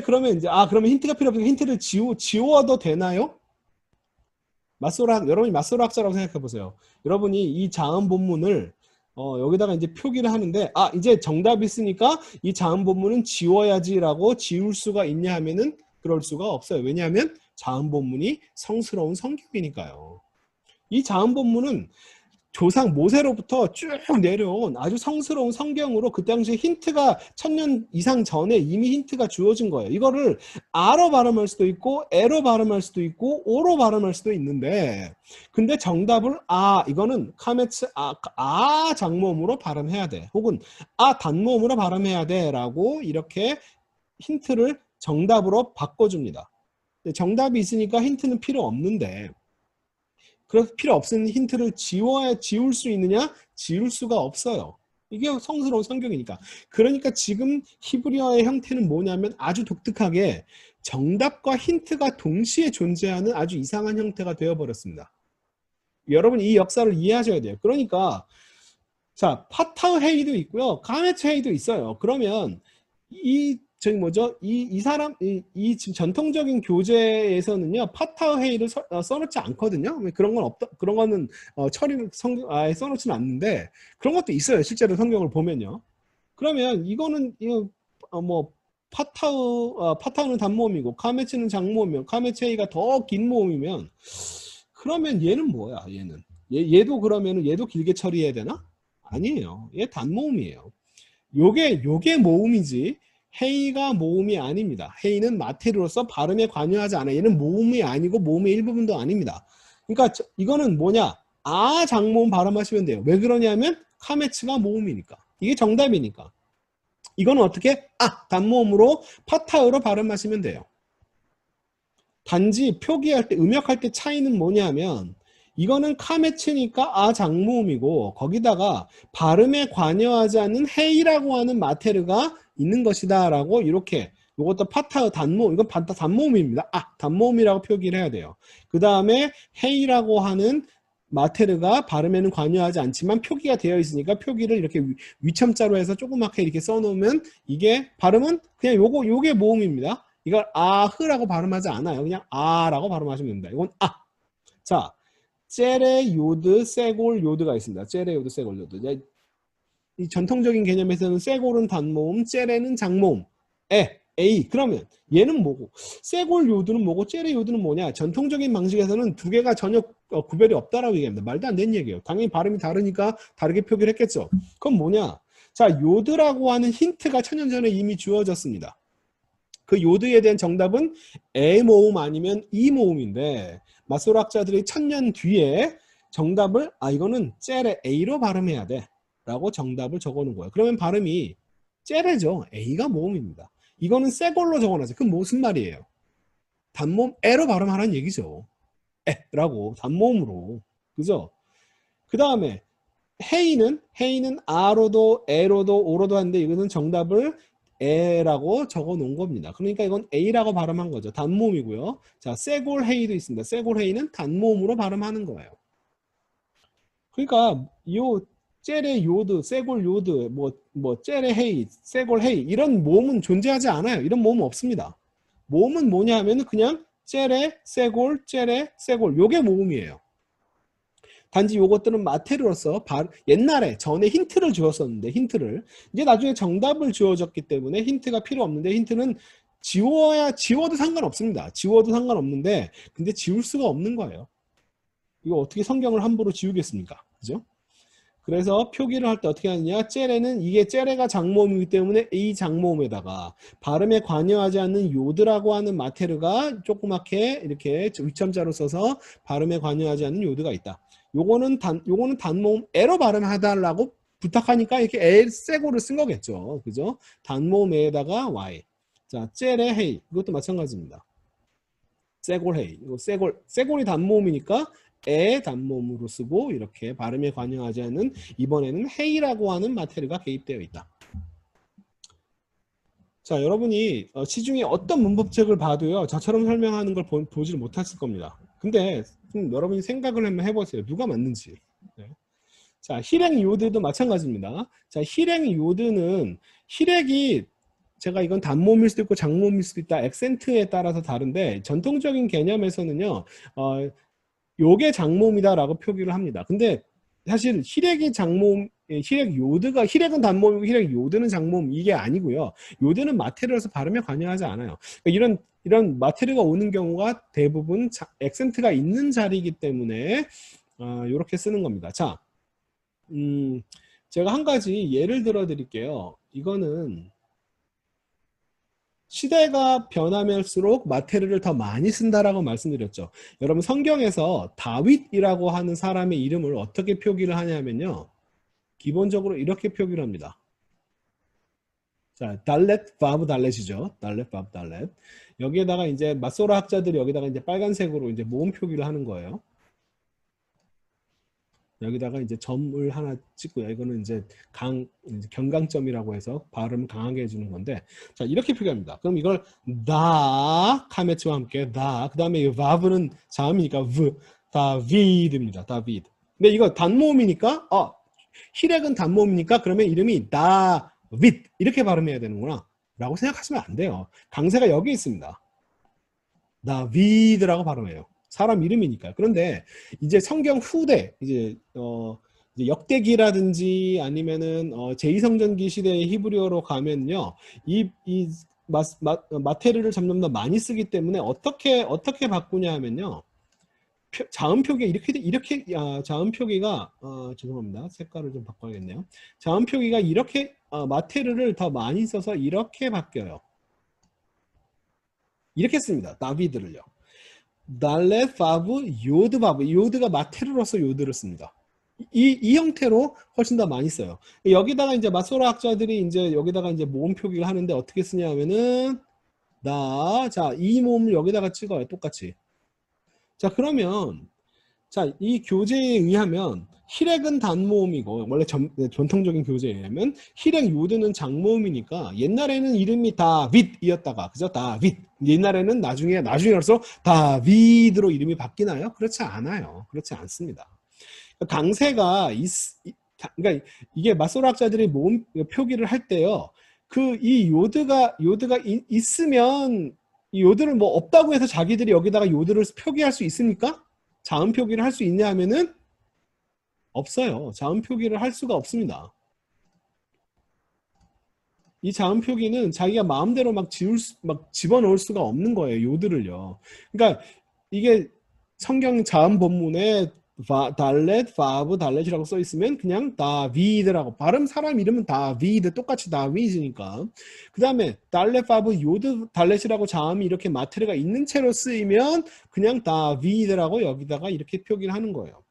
그러면 이제 그러면 힌트가 필요 없으니까 힌트를 지워도 되나요? 여러분이 마소르학자라고 생각해 보세요. 여러분이 이 자음 본문을 여기다가 이제 표기를 하는데, 이제 정답이 있으니까 이 자음 본문은 지워야지라고 지울 수가 있냐 하면은 그럴 수가 없어요. 왜냐하면 자음 본문이 성스러운 성경이니까요. 이 자음 본문은 조상 모세로부터 쭉 내려온 아주 성스러운 성경으로 그 당시에 힌트가 1000년 이상 전에 이미 힌트가 주어진 거예요. 이거를 아로 발음할 수도 있고 에로 발음할 수도 있고 오로 발음할 수도 있는데, 근데 정답을 이거는 카메츠 장모음으로 발음해야 돼, 혹은 단모음으로 발음해야 돼 라고 이렇게 힌트를 정답으로 바꿔줍니다. 정답이 있으니까 힌트는 필요 없는데, 그래서 필요 없는 힌트를 지울 수 있느냐? 지울 수가 없어요. 이게 성스러운 성경이니까. 그러니까 지금 히브리어의 형태는 뭐냐면 아주 독특하게 정답과 힌트가 동시에 존재하는 아주 이상한 형태가 되어버렸습니다. 여러분 이 역사를 이해하셔야 돼요. 그러니까 자, 파타흐 헤이도 있고요, 가메츠 헤이도 있어요. 그러면 이 사람, 지금 전통적인 교재에서는요, 파타흐 헤이를 써놓지 않거든요. 그런 건 없다, 그런 거는 아예 써놓지는 않는데, 그런 것도 있어요. 실제로 성경을 보면요. 그러면 이거 뭐, 파타흐는 단모음이고, 카메츠는 장모음이면, 카메츠 헤이가 더 긴 모음이면, 그러면 얘는 뭐야, 얘는? 얘도 그러면은 얘도 길게 처리해야 되나? 아니에요. 얘 단모음이에요. 요게 모음이지 헤이가 모음이 아닙니다. 헤이는 마테르로서 발음에 관여하지 않아요. 얘는 모음이 아니고 모음의 일부분도 아닙니다. 그러니까 이거는 뭐냐? 장모음 발음하시면 돼요. 왜 그러냐면 카메츠가 모음이니까. 이게 정답이니까. 이거는 어떻게? 단모음으로 파타흐로 발음하시면 돼요. 단지 표기할 때, 음역할 때 차이는 뭐냐면, 이거는 카메츠니까 장모음이고, 거기다가 발음에 관여하지 않는 헤이라고 하는 마테르가 있는 것이다 라고, 이렇게 이것도 파타흐 단모음, 이건 단모음입니다. 단모음이라고 표기를 해야 돼요. 그 다음에 헤이라고 하는 마테르가 발음에는 관여하지 않지만 표기가 되어 있으니까 표기를 이렇게 위첨자로 해서 조그맣게 이렇게 써놓으면, 이게 발음은 그냥 요게 모음입니다. 이걸 아흐라고 발음하지 않아요. 그냥 아라고 발음하시면 됩니다. 이건 자, 째레 요드, 세골 요드가 있습니다. 째레 요드, 세골 요드. 이 전통적인 개념에서는 세골은 단모음, 째레는 장모음. 에이. 그러면 얘는 뭐고? 세골 요드는 뭐고? 째레 요드는 뭐냐? 전통적인 방식에서는 두 개가 전혀 구별이 없다라고 얘기합니다. 말도 안 되는 얘기예요. 당연히 발음이 다르니까 다르게 표기를 했겠죠. 그건 뭐냐? 자, 요드라고 하는 힌트가 1000년 전에 이미 주어졌습니다. 그 요드에 대한 정답은 에 모음 아니면 이 모음인데, 마소락자들이 1000년 뒤에 정답을 이거는 째레 A로 발음해야 돼 라고 정답을 적어놓은 거예요. 그러면 발음이 째레죠. A가 모음입니다. 이거는 세골로 적어놨어요. 그건 무슨 말이에요? 단모음 에로 발음하라는 얘기죠. 에라고 단모음으로. 그죠? 그 다음에 헤이는 아로도 에로도 오로도 하는데, 이거는 정답을 에라고 적어 놓은 겁니다. 그러니까 이건 A라고 발음한 거죠. 단모음이고요. 자, 세골 헤이도 있습니다. 세골 헤이는 단모음으로 발음하는 거예요. 그러니까 요 째레 요드, 세골 요드, 뭐 째레 헤이, 세골 헤이 이런 모음은 존재하지 않아요. 이런 모음은 없습니다. 모음은 뭐냐 하면은 그냥 째레, 세골, 째레, 세골, 요게 모음이에요. 단지 요것들은 마테르로서 옛날에 전에 힌트를 주었었는데, 힌트를 이제 나중에 정답을 주어졌기 때문에 힌트가 필요 없는데, 힌트는 지워도 상관없습니다. 지워도 상관없는데, 근데 지울 수가 없는 거예요. 이거 어떻게 성경을 함부로 지우겠습니까? 그죠? 그래서 표기를 할 때 어떻게 하느냐? 째레는, 이게 째레가 장모음이기 때문에 이 장모음에다가 발음에 관여하지 않는 요드라고 하는 마테르가 조그맣게 이렇게 위첨자로 써서 발음에 관여하지 않는 요드가 있다. 요거는 단모음 에로 발음해달라고 부탁하니까 이렇게 에 세고를 쓴 거겠죠. 그죠? 단모음 에에다가 y. 자, 째레 헤이. 이것도 마찬가지입니다. 세골 헤이. 이거 세골이 단모음이니까 에 단모음으로 쓰고, 이렇게 발음에 관여하지 않는, 이번에는 헤이라고 하는 마테르가 개입되어 있다. 자, 여러분이 시중에 어떤 문법책을 봐도요, 저처럼 설명하는 걸 보지를 못했을 겁니다. 근데 여러분이 생각을 한번 해보세요. 누가 맞는지. 네. 자, hirek 요드도 마찬가지입니다. 자, hirek 요드는, 히렉이 제가 이건 단모음일 수도 있고 장모음일 수도 있다. 액센트에 따라서 다른데, 전통적인 개념에서는요, 요게 장모음이다라고 표기를 합니다. 근데 사실 히렉이 장모음, 힐액 요드가 힐액은 단모음이고 힐액 요드는 장모음 이게 아니고요. 요드는 마테르라서 발음에 관여하지 않아요. 그러니까 이런 마테르가 오는 경우가 대부분 액센트가 있는 자리이기 때문에 이렇게 쓰는 겁니다. 자, 제가 한 가지 예를 들어 드릴게요. 이거는 시대가 변하면서록 마테르를 더 많이 쓴다라고 말씀드렸죠. 여러분 성경에서 다윗이라고 하는 사람의 이름을 어떻게 표기를 하냐면요. 기본적으로 이렇게 표기를 합니다. 자, 달렛, 바브 달렛이죠. 달렛, 바브 달렛. 여기에다가 이제 마소라 학자들이 여기다가 이제 빨간색으로 이제 모음 표기를 하는 거예요. 여기다가 이제 점을 하나 찍고요. 이거는 이제 경강점이라고 해서 발음 강하게 해주는 건데, 자 이렇게 표기합니다. 그럼 이걸 다 카메츠와 함께 다, 그 다음에 이 바브는 자음이니까 다비드입니다. 다비드. 근데 이거 단모음이니까 힐액은 단모음이니까 그러면 이름이 다윗 이렇게 발음해야 되는구나 라고 생각하시면 안 돼요. 강세가 여기 있습니다. 다비드라고 발음해요. 사람 이름이니까요. 그런데 이제 성경 후대 이제 이제 역대기라든지 아니면은 제2성전기 시대의 히브리어로 가면요, 이 마테르를 점점 더 많이 쓰기 때문에 어떻게 바꾸냐 하면요, 자음 표기 이렇게 자음 표기가 죄송합니다. 색깔을 좀 바꿔야겠네요. 자음 표기가 이렇게 마테르를 더 많이 써서 이렇게 바뀌어요. 이렇게 씁니다. 다비드를요. 달레 파브 요드 바브 요드가 마테르로서 요드를 씁니다. 이 형태로 훨씬 더 많이 써요. 여기다가 이제 마소라 학자들이 이제 여기다가 이제 모음 표기를 하는데 어떻게 쓰냐면은 자, 이 모음을 여기다가 찍어요. 똑같이. 자, 그러면 자, 이 교재에 의하면 힐액은 단모음이고 원래 전통적인 교재에 의하면 힐액 요드는 장모음이니까 옛날에는 이름이 다윗이었다가 그죠? 다윗. 옛날에는 나중에로서 다윗으로 이름이 바뀌나요? 그렇지 않아요. 그렇지 않습니다. 강세가 그러니까 이게 마소락자들이 모음 표기를 할 때요. 이 요드가 있으면 이 요드를 뭐 없다고 해서 자기들이 여기다가 요드를 표기할 수 있습니까? 자음 표기를 할 수 있냐 하면은 없어요. 자음 표기를 할 수가 없습니다. 이 자음 표기는 자기가 마음대로 막 집어넣을 수가 없는 거예요. 요드를요. 그러니까 이게 성경 자음 본문에 달렛, 파브, 달렛이라고 써 있으면 그냥 다비드라고 사람 이름은 다비드 똑같이 다윗이니까 그 다음에 달렛, 파브, 요드, 달렛이라고 자음이 이렇게 마테르가 있는 채로 쓰이면 그냥 다비드라고 여기다가 이렇게 표기를 하는 거예요.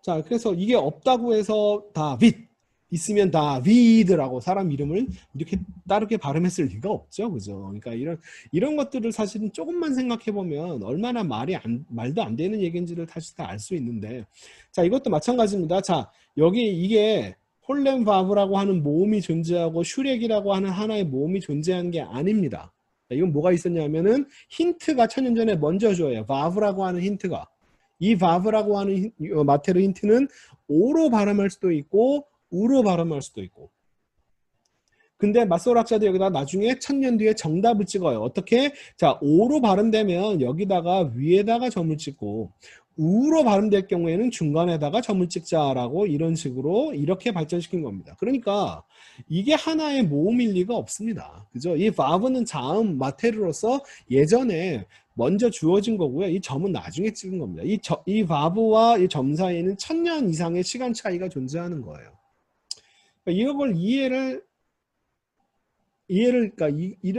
자, 그래서 이게 없다고 해서 다윗 있으면 다비드라고 사람 이름을 이렇게 다르게 발음했을 리가 없죠, 그죠? 그러니까 이런 것들을 사실은 조금만 생각해 보면 얼마나 말도 안 되는 얘기인지를 다시 다 알 수 있는데, 자, 이것도 마찬가지입니다. 자, 여기 이게 홀렘 바브라고 하는 모음이 존재하고 슈렉이라고 하는 하나의 모음이 존재한 게 아닙니다. 자, 이건 뭐가 있었냐면은 힌트가 천년 전에 먼저 줘요. 바브라고 하는 힌트가. 이 바브라고 하는 마테르 힌트는 오로 발음할 수도 있고 우로 발음할 수도 있고. 근데 마소락자도 여기다 나중에 1000년 뒤에 정답을 찍어요. 어떻게? 자, 오로 발음되면 여기다가 위에다가 점을 찍고 우로 발음될 경우에는 중간에다가 점을 찍자라고 이런 식으로 이렇게 발전시킨 겁니다. 그러니까 이게 하나의 모음일 리가 없습니다. 그죠? 이 바브는 자음 마테르로서 예전에 먼저 주어진 거고요. 이 점은 나중에 찍은 겁니다. 이 바브와 이 점 사이에는 1000년 이상의 시간 차이가 존재하는 거예요. 이걸 그러니까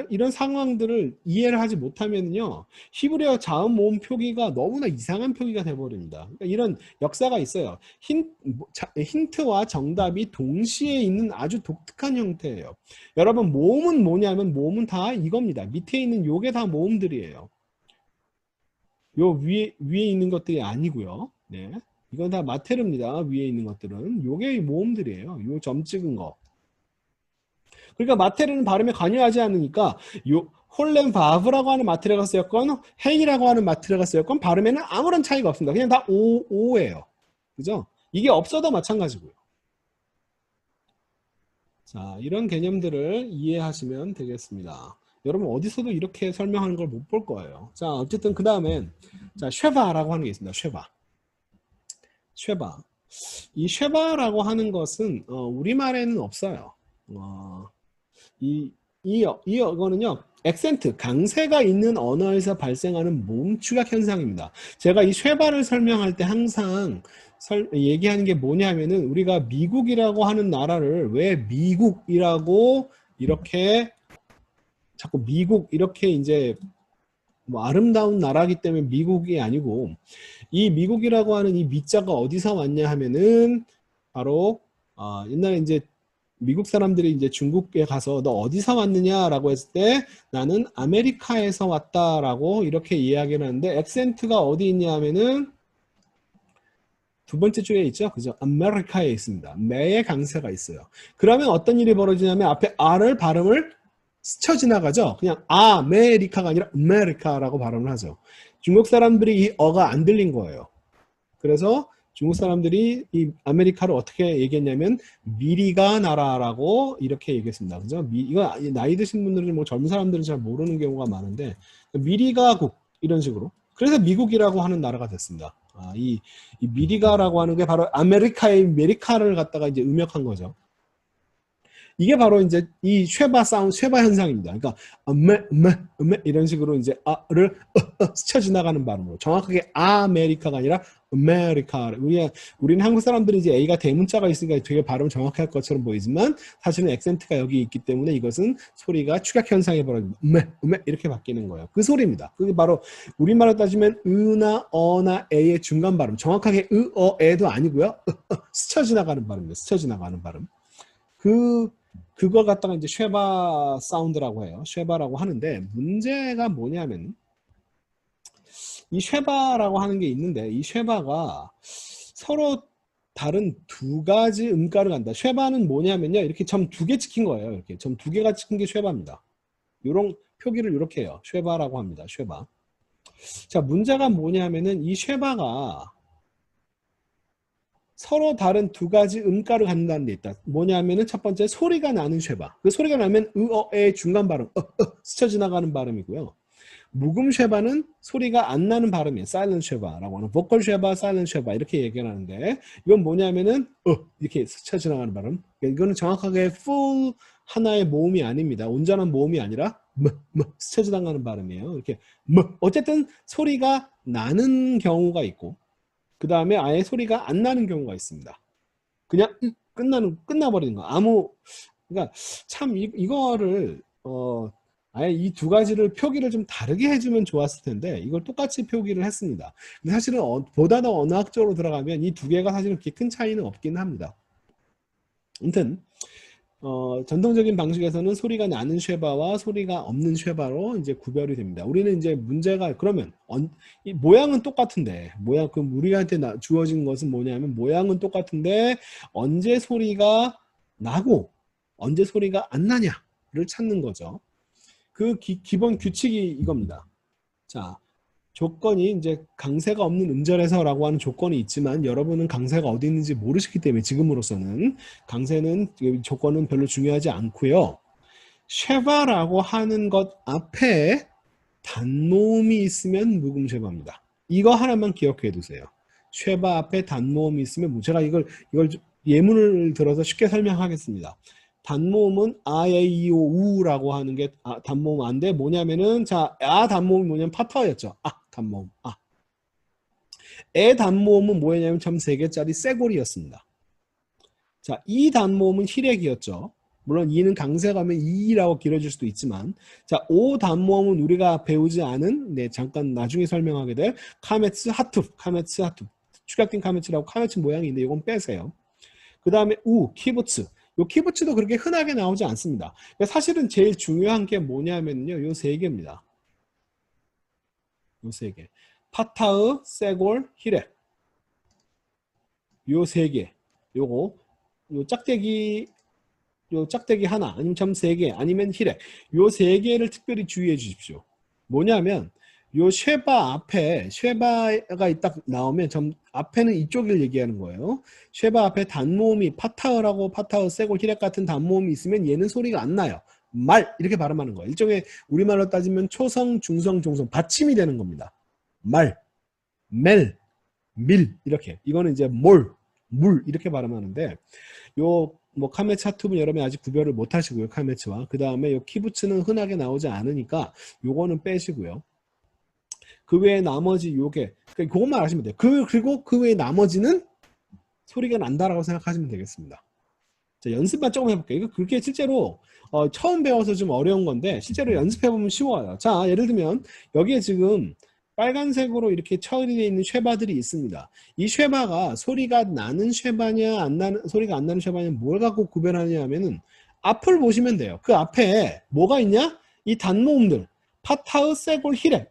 이런 상황들을 이해를 하지 못하면요, 히브리어 자음 모음 표기가 너무나 이상한 표기가 돼버립니다. 그러니까 이런 역사가 있어요. 힌트와 정답이 동시에 있는 아주 독특한 형태예요. 여러분, 모음은 뭐냐면 모음은 다 이겁니다. 밑에 있는 요게 다 모음들이에요. 요 위에 있는 것들이 아니고요. 네. 이건 다 마테르입니다. 위에 있는 것들은. 요게 모음들이에요. 요 점 찍은 거. 그러니까 마테르는 발음에 관여하지 않으니까 홀렘 바브라고 하는 마테르가 쓰였건 헨이라고 하는 마테르가 쓰였건 발음에는 아무런 차이가 없습니다. 그냥 다 오예요. 그죠? 이게 없어도 마찬가지고요. 자, 이런 개념들을 이해하시면 되겠습니다. 여러분 어디서도 이렇게 설명하는 걸 못 볼 거예요. 자, 어쨌든 그 다음엔 자, 쉐바라고 하는 게 있습니다. 쉐바. 이 쉐바라고 하는 것은 우리말에는 없어요. 이거는요, 액센트, 강세가 있는 언어에서 발생하는 모음 축약 현상입니다. 제가 이 쉐바를 설명할 때 항상 얘기하는 게 뭐냐면은 우리가 미국이라고 하는 나라를 왜 미국이라고 이렇게 자꾸 미국 이렇게 이제 뭐 아름다운 나라기 때문에 미국이 아니고 이 미국이라고 하는 이 미자가 어디서 왔냐 하면은 바로 옛날에 이제 미국 사람들이 이제 중국에 가서 너 어디서 왔느냐라고 했을 때 나는 아메리카에서 왔다라고 이렇게 이야기를 하는데 액센트가 어디 있냐 하면은 두 번째 줄에 있죠. 그죠? 아메리카에 있습니다. 매의 강세가 있어요. 그러면 어떤 일이 벌어지냐면 앞에 R을 발음을 스쳐 지나가죠. 그냥 아메리카가 아니라 아메리카라고 발음을 하죠. 중국 사람들이 이 어가 안 들린 거예요. 그래서 중국 사람들이 이 아메리카를 어떻게 얘기했냐면 미리가 나라라고 이렇게 얘기했습니다. 그죠? 이거 나이 드신 분들은 뭐 젊은 사람들은 잘 모르는 경우가 많은데 미리가국 이런 식으로. 그래서 미국이라고 하는 나라가 됐습니다. 이 미리가라고 하는 게 바로 아메리카의 메리카를 갖다가 이제 음역한 거죠. 이게 바로 이제 이 쉐바 사운드, 쉐바 현상입니다. 그러니까 이런 식으로 이제 아를 스쳐 지나가는 발음으로 정확하게 아메리카가 아니라 아메리카. 우리는 한국 사람들이 이제 A가 대문자가 있으니까 되게 발음 정확할 것처럼 보이지만 사실은 액센트가 여기 있기 때문에 이것은 소리가 축약 현상이 벌어집니다. 이렇게 바뀌는 거예요. 그 소리입니다. 그게 바로 우리말로 따지면 으나 어나 에의 중간 발음. 정확하게 에도 아니고요. 스쳐 지나가는 발음입니다. 스쳐 지나가는 발음. 그걸 갖다가 이제 쉐바 사운드라고 해요. 쉐바라고 하는데 문제가 뭐냐면 이 쉐바라고 하는 게 있는데 이 쉐바가 서로 다른 두 가지 음가를 간다. 쉐바는 뭐냐면요. 이렇게 점 두 개 찍힌 거예요. 이렇게 점 두 개가 찍힌 게 쉐바입니다. 요런 표기를 이렇게 해요. 쉐바라고 합니다. 쉐바. 자, 문제가 뭐냐면은 이 쉐바가 서로 다른 두 가지 음가를 갖는다는 데 있다. 뭐냐면은 첫 번째 소리가 나는 쉐바. 그 소리가 나면 으어의 중간 발음, 스쳐 지나가는 발음이고요. 묵음 쉐바는 소리가 안 나는 발음이에요. 사일런트 쉐바라고 하는 보컬 쉐바, 사일런트 쉐바 이렇게 얘기를 하는데 이건 뭐냐면은 이렇게 스쳐 지나가는 발음. 이거는 정확하게 full 하나의 모음이 아닙니다. 온전한 모음이 아니라 스쳐 지나가는 발음이에요. 이렇게 어쨌든 소리가 나는 경우가 있고 그 다음에 아예 소리가 안 나는 경우가 있습니다. 그냥 끝나버리는 거. 그러니까 참 이거를 아예 이 두 가지를 표기를 좀 다르게 해주면 좋았을 텐데 이걸 똑같이 표기를 했습니다. 근데 사실은 보다 더 언어학적으로 들어가면 이 두 개가 사실은 그렇게 큰 차이는 없긴 합니다. 아무튼 전통적인 방식에서는 소리가 나는 쉐바와 소리가 없는 쉐바로 이제 구별이 됩니다. 우리는 이제 문제가 그러면 이 모양은 똑같은데 우리한테 주어진 것은 뭐냐면 모양은 똑같은데 언제 소리가 나고 언제 소리가 안 나냐를 찾는 거죠. 그 기본 규칙이 이겁니다. 자, 조건이 이제 강세가 없는 음절에서라고 하는 조건이 있지만 여러분은 강세가 어디 있는지 모르시기 때문에 지금으로서는 강세는 조건은 별로 중요하지 않고요. 쉐바라고 하는 것 앞에 단모음이 있으면 묵음 쉐바입니다. 이거 하나만 기억해 두세요. 쉐바 앞에 단모음이 있으면 제가 이걸 예문을 들어서 쉽게 설명하겠습니다. 단모음은 아에이오우라고 하는 게 단모음 안돼 뭐냐면은 단모음이 뭐냐면 파타였죠. 단모음 에 단모음은 뭐였냐면 점 3개짜리 쇠골이었습니다. 자, 이 단모음은 히렉이었죠. 물론 이는 강세가면 이라고 길어질 수도 있지만 오 단모음은 우리가 배우지 않은 잠깐 나중에 설명하게 될 카메츠 하투프 축약된 카메츠라고 카메츠 모양이 있는데 이건 빼세요. 그 다음에 키부츠 요 키부츠도 그렇게 흔하게 나오지 않습니다. 사실은 제일 중요한 게 뭐냐면요. 요 3개입니다. 요 3개. 파타흐, 쇠골, 히렉. 요 3개. 요 짝대기 하나, 아니면 점 3개, 아니면 히렉. 요 3개를 특별히 주의해 주십시오. 뭐냐면 요 쉐바가 딱 나오면 점 앞에는 이쪽을 얘기하는 거예요. 쉐바 앞에 단모음이 파타흐라고 파타흐, 쇠골, 히렉 같은 단모음이 있으면 얘는 소리가 안 나요. 말 이렇게 발음하는 거예요. 일종의 우리말로 따지면 초성, 중성, 종성 받침이 되는 겁니다. 말, 멜, 밀 이렇게. 이거는 이제 몰 물 이렇게 발음하는데 요 뭐 카메차투브 여러분이 아직 구별을 못 하시고요. 카메츠와 그 다음에 요 키부츠는 흔하게 나오지 않으니까 요거는 빼시고요. 그 외에 나머지 요게 그것만 아시면 돼요. 그리고 그 외에 나머지는 소리가 난다라고 생각하시면 되겠습니다. 자, 연습만 조금 해볼게요. 이거 그렇게 실제로 처음 배워서 좀 어려운 건데 실제로 연습해보면 쉬워요. 자, 예를 들면 여기에 지금 빨간색으로 이렇게 처리되어 있는 쉐바들이 있습니다. 이 쉐바가 소리가 나는 쉐바냐 안 나는 소리가 안 나는 쉐바냐 뭘 갖고 구별하냐 하면은 앞을 보시면 돼요. 그 앞에 뭐가 있냐? 이 단모음들 파타우, 세골, 히렉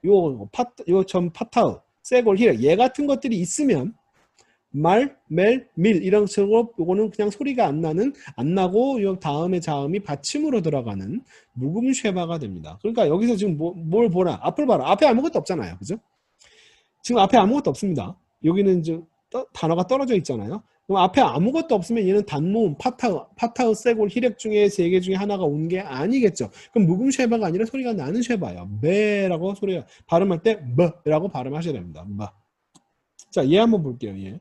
요전 파타우, 세골, 히렉 얘 같은 것들이 있으면 말, 멜, 밀 이런 식으로 요거는 그냥 소리가 안 나고 요 다음에 자음이 받침으로 들어가는 묵음 쉐바가 됩니다. 그러니까 여기서 지금 뭘 보라? 앞을 봐라. 앞에 아무것도 없잖아요. 그죠? 지금 앞에 아무것도 없습니다. 여기는 이제 단어가 떨어져 있잖아요. 그럼 앞에 아무것도 없으면 얘는 단모음, 파타우, 세골, 히렉 중에 세 개 중에 하나가 온 게 아니겠죠. 그럼 묵음 쉐바가 아니라 소리가 나는 쉐바예요. 메라고 소리가 발음할 때 뭐라고 발음하셔야 됩니다. 뭐. 자, 얘 한번 볼게요. 얘.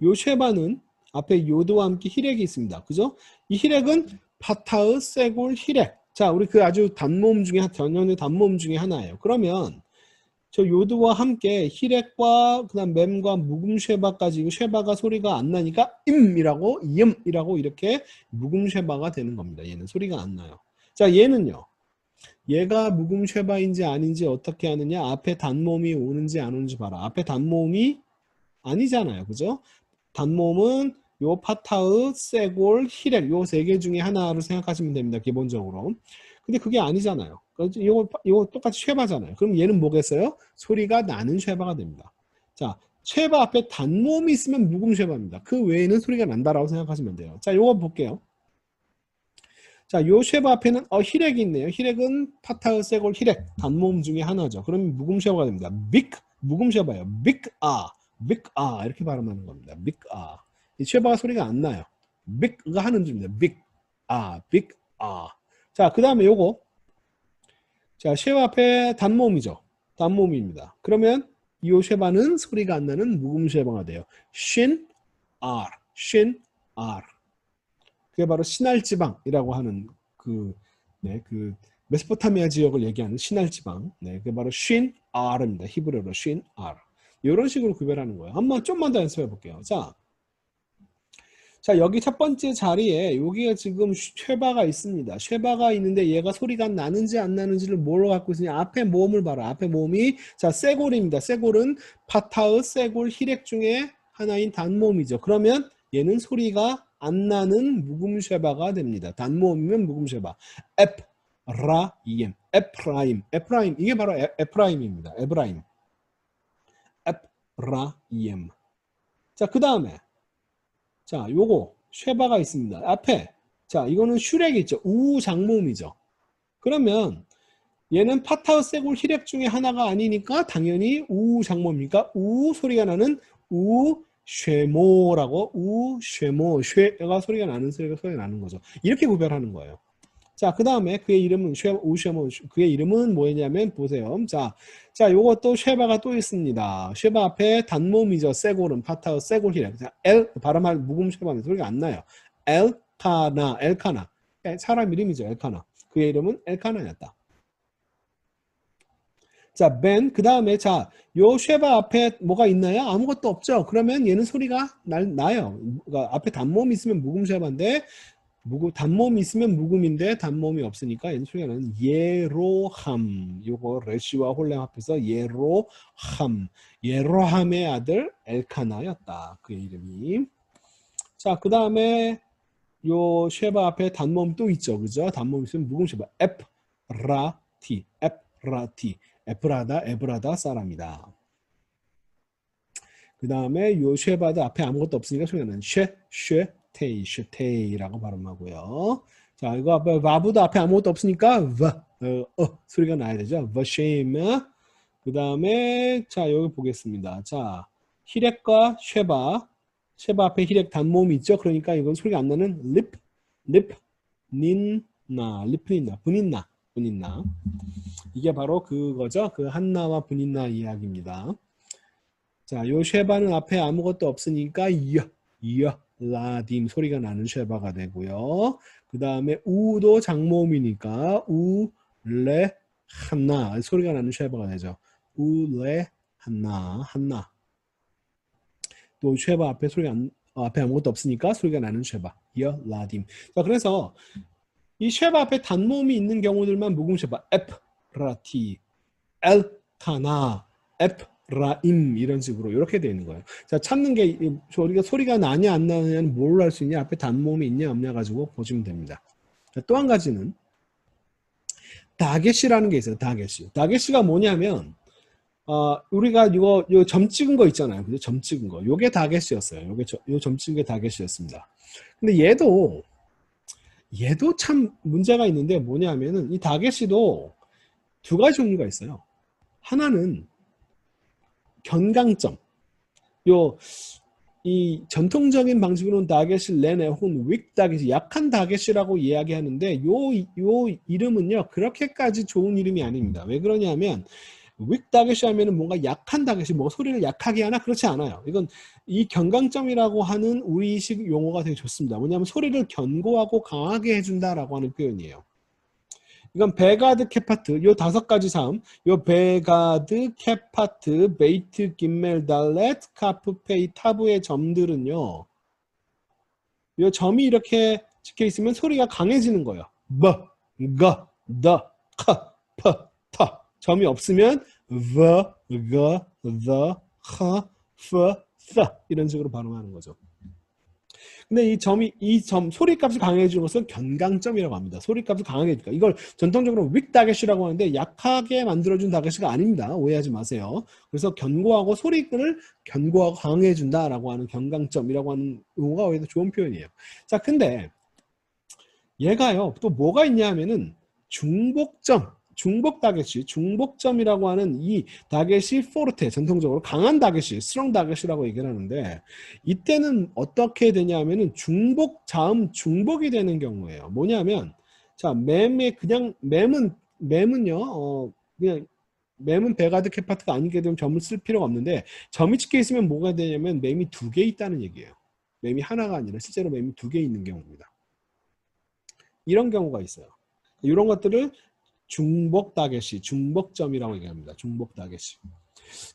요 쉐바는 앞에 요드와 함께 히렉이 있습니다. 그죠? 이 히렉은 파타우, 세골, 히렉. 자, 우리 그 아주 단모음 중에 전형의 단모음 중에 하나예요. 그러면 저 요드와 함께 히렉과 그다음 맴과 묵음 쉐바까지 이 쉐바가 소리가 안 나니까 임이라고 임이라고 이렇게 묵음 쉐바가 되는 겁니다. 얘는 소리가 안 나요. 자, 얘는요. 얘가 묵음 쉐바인지 아닌지 어떻게 하느냐? 앞에 단모음이 오는지 안 오는지 봐라. 앞에 단모음이 아니잖아요. 그죠? 단모음은 요 파타우, 세골, 히렉 요 세 개 중에 하나로 생각하시면 됩니다. 기본적으로. 근데 그게 아니잖아요. 이거 똑같이 쉐바잖아요. 그럼 얘는 뭐겠어요? 소리가 나는 쉐바가 됩니다. 자, 쉐바 앞에 단모음이 있으면 묵음 쉐바입니다. 그 외에는 소리가 난다라고 생각하시면 돼요. 자, 요거 볼게요. 자, 요 쉐바 앞에는 히렉이 있네요. 히렉은 파타우, 세골, 히렉 단모음 중에 하나죠. 그러면 묵음 쉐바가 됩니다. 빅 묵음 쉐바예요. 빅아 이렇게 발음하는 겁니다. 빅아. 이 쉐바가 소리가 안 나요. 빅가 하는 중입니다. 빅아. 자, 그 다음에 요거. 자, 쉐바 앞에 단모음이죠. 단모음입니다. 그러면 이 쉐바는 소리가 안 나는 묵음 쉐바가 돼요. 쉰, R. 그게 바로 시날 지방이라고 하는 그 메소포타미아 지역을 얘기하는 시날 지방. 네, 그게 바로 쉰 R입니다. 히브리어로 쉰 R. 이런 식으로 구별하는 거예요. 한번 좀만 더 연습해 볼게요. 자, 여기 첫 번째 자리에 여기에 지금 쉐바가 있습니다. 쉐바가 있는데 얘가 소리가 나는지 안 나는지를 뭐로 갖고 있으냐? 앞에 모음을 봐라. 앞에 모음이 자, 세골입니다. 세골은 파타우, 세골, 히렉 중에 하나인 단모음이죠. 그러면 얘는 소리가 안 나는 묵음 쉐바가 됩니다. 단모음이면 묵음 쉐바. 에프라임 이게 바로 에프라임입니다. 에프라임. 자, 그 다음에 자, 요거 쉐바가 있습니다. 앞에 자, 이거는 슈렉이 있죠. 우 장모음이죠. 그러면 얘는 파타우, 세골, 히렉 중에 하나가 아니니까 당연히 우 장모입니까? 우 소리가 나는 우 쉐모라고 쉐모 쉐가 소리가 나는 거죠. 이렇게 구별하는 거예요. 자, 그 다음에 그의 이름은 우쉐모 그의 이름은 뭐였냐면 보세요. 자, 요것도 쉐바가 또 있습니다. 쉐바 앞에 단모음이죠. 세골은 파타우, 세골, 히렉. 자, 발음할 묵음 쉐바는 소리가 안 나요. 엘카나. 사람 이름이죠. 엘카나. 그의 이름은 엘카나였다. 자, 그 다음에 자, 요 쉐바 앞에 뭐가 있나요? 아무것도 없죠. 그러면 얘는 소리가 나요. 그러니까 앞에 단모음이 있으면 묵음 쉐바인데 단모음이 있으면 묵음인데 단모음이 없으니까 얘는 소리가 나는 예로함. 요거 레시와 홀렘 합해서 예로함의 아들 엘카나였다. 그의 이름이. 자, 그 다음에 요 쉐바 앞에 단모음 또 있죠. 그죠? 단모음 있으면 묵음 쉐바. 에브라다 사람이다. 그 다음에 요 쉐바도 앞에 아무것도 없으니까 소리가 나는 쉐테이라고 발음하고요. 자, 이거 앞에 바부도 앞에 아무것도 없으니까 소리가 나야 되죠. vashame. 그 다음에 자, 여기 보겠습니다. 자, 히렉과 쉐바 앞에 히렉 단모음이 있죠. 그러니까 이건 소리가 안 나는 분인나. 이게 바로 그거죠. 그 한나와 분인나 이야기입니다. 자, 요 쉐바는 앞에 아무것도 없으니까 라딤 소리가 나는 쉐바가 되고요. 그 다음에 우도 장모음이니까 우레 한나 소리가 나는 쉐바가 되죠. 우레 한나. 또 쉐바 앞에 앞에 아무것도 없으니까 소리가 나는 쉐바. 라딤. 자, 그래서 이 쉐바 앞에 단모음이 있는 경우들만 묵음 쉐바. 에프라티, 엘카나, 에프라임 이런 식으로 이렇게 되어 있는 거예요. 자, 찾는 게 우리가 소리가 나냐 안 나냐는 뭘 할 수 있냐, 앞에 단모음이 있냐 없냐 가지고 보시면 됩니다. 또 한 가지는 다게시라는 게 있어요. 다게시가 뭐냐면 우리가 요 점 찍은 거 있잖아요. 그죠? 점 찍은 거. 요게 다게시였어요. 요 점 찍은 게 다게시였습니다. 근데 얘도 참 문제가 있는데 뭐냐면은 이 다게시도 두 가지 종류가 있어요. 하나는 견강점. 이 전통적인 방식으로는 다게시, 레네 혹은 윅 다게시, 약한 다게시라고 이야기하는데 요 이름은요 그렇게까지 좋은 이름이 아닙니다. 왜 그러냐면 윅 다게시 하면은 뭔가 약한 다게시, 뭐 소리를 약하게 하나 그렇지 않아요. 이건 이 견강점이라고 하는 우리식 용어가 되게 좋습니다. 뭐냐면 소리를 견고하고 강하게 해준다라고 하는 표현이에요. 이건 베가드 케파트 요 5가지 사음 요 베가드 케파트 베이트 김멜 달렛 카프 페이 타브의 점들은요 요 점이 이렇게 찍혀 있으면 소리가 강해지는 거예요. 타 점이 없으면 이런 식으로 발음하는 거죠. 근데 이 점 소리값을 강해지는 것을 견강점이라고 합니다. 소리값을 강하게 해주니까 이걸 전통적으로 윅 다게시라고 하는데 약하게 만들어준 다게시가 아닙니다. 오해하지 마세요. 그래서 견고하고 소리를 견고하고 강하게 해준다라고 하는 견강점이라고 하는 용어가 오히려 좋은 표현이에요. 자, 근데 얘가요 또 뭐가 있냐 하면은 중복 다게시, 중복점이라고 하는 이 다게시 포르테, 전통적으로 강한 다게시, 스트롱 다게시라고 얘기를 하는데 이때는 어떻게 되냐면은 자음 중복이 되는 경우예요. 뭐냐면 자, 맴은요, 그냥 맴은 베가드 케파트가 아니게 되면 점을 쓸 필요가 없는데 점이 찍혀 있으면 뭐가 되냐면 맴이 2개 있다는 얘기예요. 맴이 하나가 아니라 실제로 맴이 2개 있는 경우입니다. 이런 경우가 있어요. 이런 것들을 중복 다게시, 중복점이라고 얘기합니다. 중복 다게시.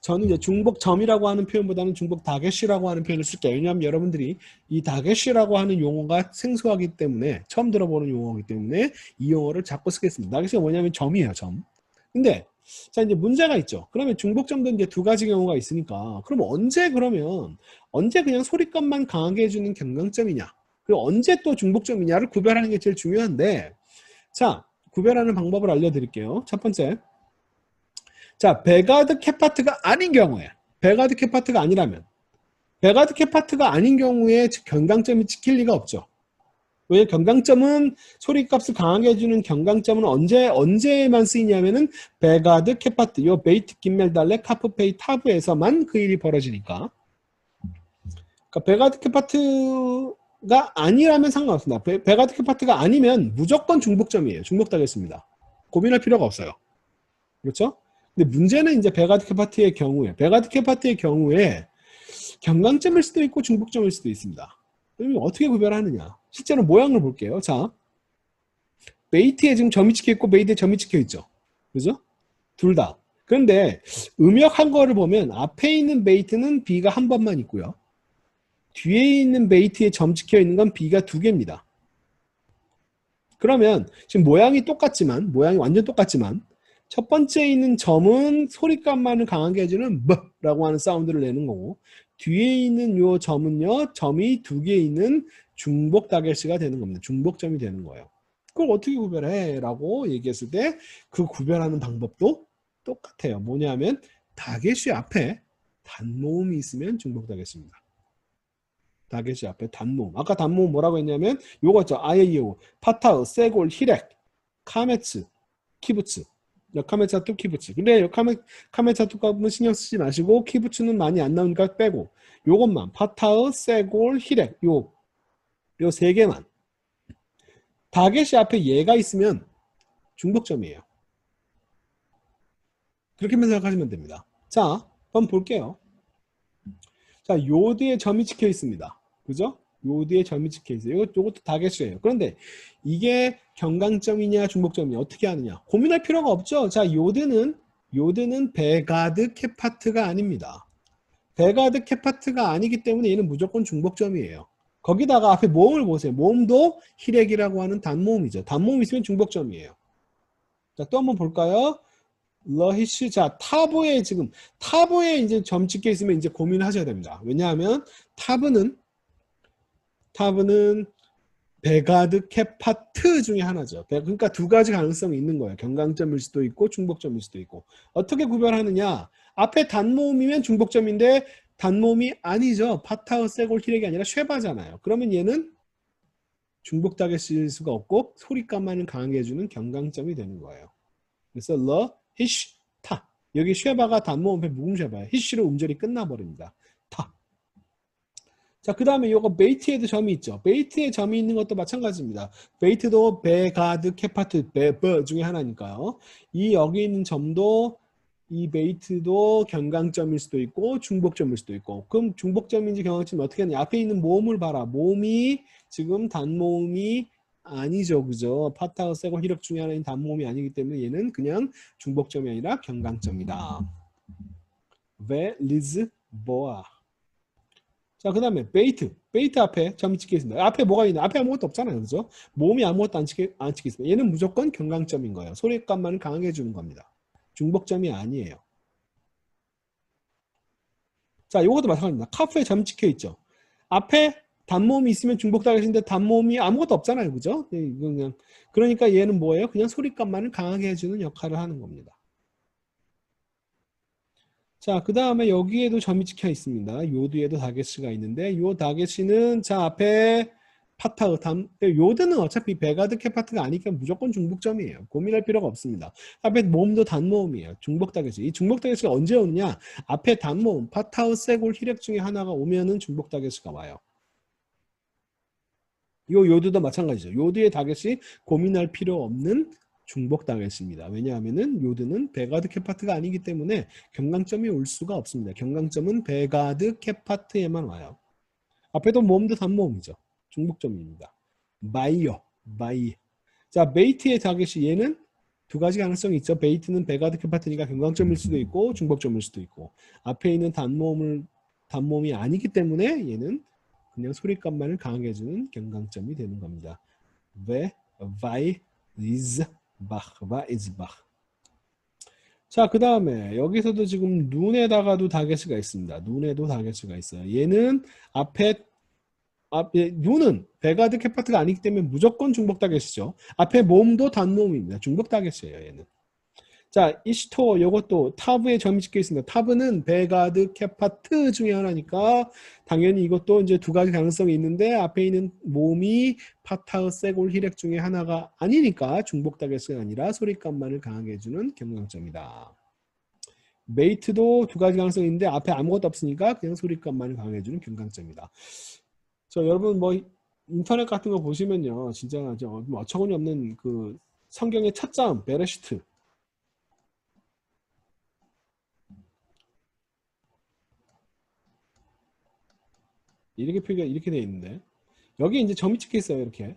저는 이제 중복점이라고 하는 표현보다는 중복 다게시라고 하는 표현을 쓸게요. 왜냐하면 여러분들이 이 다게시라고 하는 용어가 생소하기 때문에 처음 들어보는 용어이기 때문에 이 용어를 자꾸 쓰겠습니다. 다게시가 뭐냐면 점이에요, 점. 근데 자 이제 문제가 있죠. 그러면 중복점도 이제 2가지 경우가 있으니까 그럼 언제 그냥 소리값만 강하게 해주는 견강점이냐? 그리고 언제 또 중복점이냐를 구별하는 게 제일 중요한데 자. 구별하는 방법을 알려드릴게요. 첫 번째, 자 베가드 케파트가 아닌 경우에 베가드 케파트가 아니라면 베가드 케파트가 아닌 경우에 견강점이 찍힐 리가 없죠. 왜 견강점은 소리값을 강하게 해주는 견강점은 언제만 쓰이냐면은 베가드 케파트 요 베이트 김멜 달레 카프 페이 타브에서만 그 일이 벌어지니까. 그러니까 베가드 케파트가 아니라면 상관없습니다. 베가드 케파트가 아니면 무조건 중복점이에요. 중복되겠습니다. 고민할 필요가 없어요. 그렇죠? 근데 문제는 이제 베가드 케파트의 경우에 견강점일 수도 있고 중복점일 수도 있습니다. 그러면 어떻게 구별하느냐? 실제로 모양을 볼게요. 자, 베이트에 지금 점이 찍혀 있고 베이트에 점이 찍혀 있죠. 그죠? 둘 다. 그런데 음역한 거를 보면 앞에 있는 베이트는 B가 한 번만 있고요. 뒤에 있는 베이트에 점 찍혀 있는 건 B가 2개입니다. 그러면 지금 모양이 완전 똑같지만 첫 번째에 있는 점은 소리값만을 강하게 해주는 B라고 하는 사운드를 내는 거고 뒤에 있는 요 점은요, 점이 2개 있는 중복 다게시가 되는 겁니다. 중복점이 되는 거예요. 그걸 어떻게 구별해? 라고 얘기했을 때 그 구별하는 방법도 똑같아요. 뭐냐면 다게시 앞에 단모음이 있으면 중복 다게시입니다. 다게시 앞에 단모음. 아까 단모음 뭐라고 했냐면 요거 있죠. 아예이오, 파타우, 세골, 히렉, 카메츠, 키부츠. 카메차투, 키부츠. 근데 카메차투 값은 신경 쓰지 마시고 키부츠는 많이 안 나오니까 빼고 요것만 파타우, 세골, 히렉 요 3개만. 다게시 앞에 얘가 있으면 중복점이에요. 그렇게만 생각하시면 됩니다. 자, 한번 볼게요. 자, 요 뒤에 점이 찍혀 있습니다. 그죠? 요 뒤에 점이 찍혀 있어요. 요것도 다겟이에요. 그런데 이게 경강점이냐 중복점이냐 어떻게 하느냐 고민할 필요가 없죠. 자, 요드는 베가드 케파트가 아닙니다. 베가드 케파트가 아니기 때문에 얘는 무조건 중복점이에요. 거기다가 앞에 모음을 보세요. 모음도 히렉이라고 하는 단모음이죠. 단모음 있으면 중복점이에요. 자, 또 한번 볼까요? 러히시. 자, 타브에 이제 점 찍혀 있으면 이제 고민하셔야 됩니다. 왜냐하면 타브는 베가드 케파트 중에 하나죠. 그러니까 두 가지 가능성이 있는 거예요. 경강점일 수도 있고 중복점일 수도 있고. 어떻게 구별하느냐? 앞에 단모음이면 중복점인데 단모음이 아니죠. 파타우 세골 히렉이 아니라 쉐바잖아요. 그러면 얘는 중복다겟일 수가 없고 소리감만을 강하게 해주는 경강점이 되는 거예요. 그래서 러 히쉬 타. 여기 쉐바가 단모음 앞에 묵음 쉐바예요. 히쉬로 음절이 끝나버립니다. 타. 자, 그 다음에 요거 베이트에도 점이 있죠. 베이트에 점이 있는 것도 마찬가지입니다. 베이트도 베가드 케파트 베 중에 하나니까요. 이 여기 있는 점도 이 베이트도 경강점일 수도 있고 중복점일 수도 있고. 그럼 중복점인지 경강점인지 어떻게 하냐? 앞에 있는 모음을 봐라. 모음이 지금 단모음이 아니죠. 그죠? 파타우 세고 히력 중에 하나인 단모음이 아니기 때문에 얘는 그냥 중복점이 아니라 경강점이다. 베 리즈 보아. 자, 그 다음에 베이트 앞에 점이 찍혀 있습니다. 앞에 뭐가 있나? 앞에 아무것도 없잖아요. 그죠? 모음이 아무것도 안 찍혀 있습니다. 얘는 무조건 경강점인 거예요. 소리값만을 강하게 해주는 겁니다. 중복점이 아니에요. 자, 이것도 마찬가지입니다. 카프에 점 찍혀 있죠. 앞에 단모음이 있으면 중복다겟인데 단모음이 아무것도 없잖아요. 그죠? 그냥 그러니까 얘는 뭐예요? 그냥 소리값만을 강하게 해주는 역할을 하는 겁니다. 자, 그 다음에 여기에도 점이 찍혀 있습니다. 요 뒤에도 다겟시가 있는데 요 다겟시는 자 앞에 파타우 요드는 어차피 베가드 케파트가 아니니까 무조건 중복점이에요. 고민할 필요가 없습니다. 앞에 모음도 단모음이에요. 중복 다겟시. 이 중복 다겟시가 언제 오느냐? 앞에 단모음 파타우 세골 히렉 중에 하나가 오면은 중복 다겟시가 와요. 요 요드도 마찬가지죠. 요드의 다겟시 고민할 필요 없는 중복 다겟입니다. 왜냐하면은 요드는 베가드 케파트가 아니기 때문에 경강점이 올 수가 없습니다. 경강점은 베가드 케파트에만 와요. 앞에도 모음도 단모음이죠. 중복점입니다. 바이. 자, 베이트의 다겟이 얘는 두 가지 가능성이 있죠. 베이트는 베가드 케파트니까 경강점일 수도 있고 중복점일 수도 있고 앞에 있는 단모음이 아니기 때문에 얘는 그냥 소리값만을 강하게 해주는 경강점이 되는 겁니다. 바이 리즈 바이즈바흐. 자, 그 다음에 여기서도 지금 눈에다가도 다겟시가 있습니다. 눈에도 다겟시가 있어요. 얘는 앞에 눈은 베가드 케파트가 아니기 때문에 무조건 중복 다겟이죠. 앞에 모음도 단모음입니다. 중복 다겟이에요. 얘는. 자, 이시토 요것도 타브에 점이 찍혀 있습니다. 타브는 베가드 케파트 중에 하나니까 당연히 이것도 이제 두 가지 가능성이 있는데 앞에 있는 모음이 파타우 세골 히렉 중에 하나가 아니니까 중복 다겟이 아니라 소리값만을 강하게 해주는 경강점이다. 베이트도 두 가지 가능성이 있는데 앞에 아무것도 없으니까 그냥 소리값만을 강하게 해주는 경강점이다. 여러분 뭐 인터넷 같은 거 보시면요. 진짜 뭐 어처구니 없는 그 성경의 첫 장 베레시트 이렇게 표기가 이렇게 돼 있는데 여기 이제 점이 찍혀 있어요. 이렇게.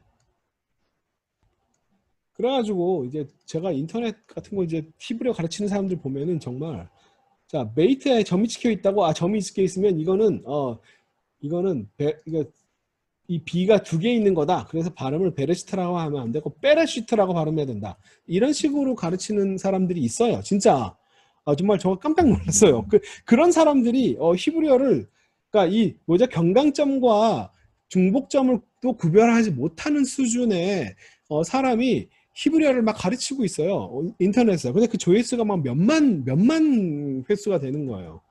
그래가지고 이제 제가 인터넷 같은 거 이제 히브리어 가르치는 사람들 보면은 정말 자 베이트에 점이 찍혀 있다고 점이 찍혀 있으면 이거는 이 B가 두 개 있는 거다. 그래서 발음을 베레시트라고 하면 안 되고 베레시트라고 발음해야 된다. 이런 식으로 가르치는 사람들이 있어요. 진짜 정말 저 깜짝 놀랐어요. 그런 사람들이 히브리어를 그러니까 이 경강점과 중복점을 또 구별하지 못하는 수준의 사람이 히브리어를 막 가르치고 있어요. 인터넷에서. 근데 그 조회수가 막 몇만 횟수가 되는 거예요.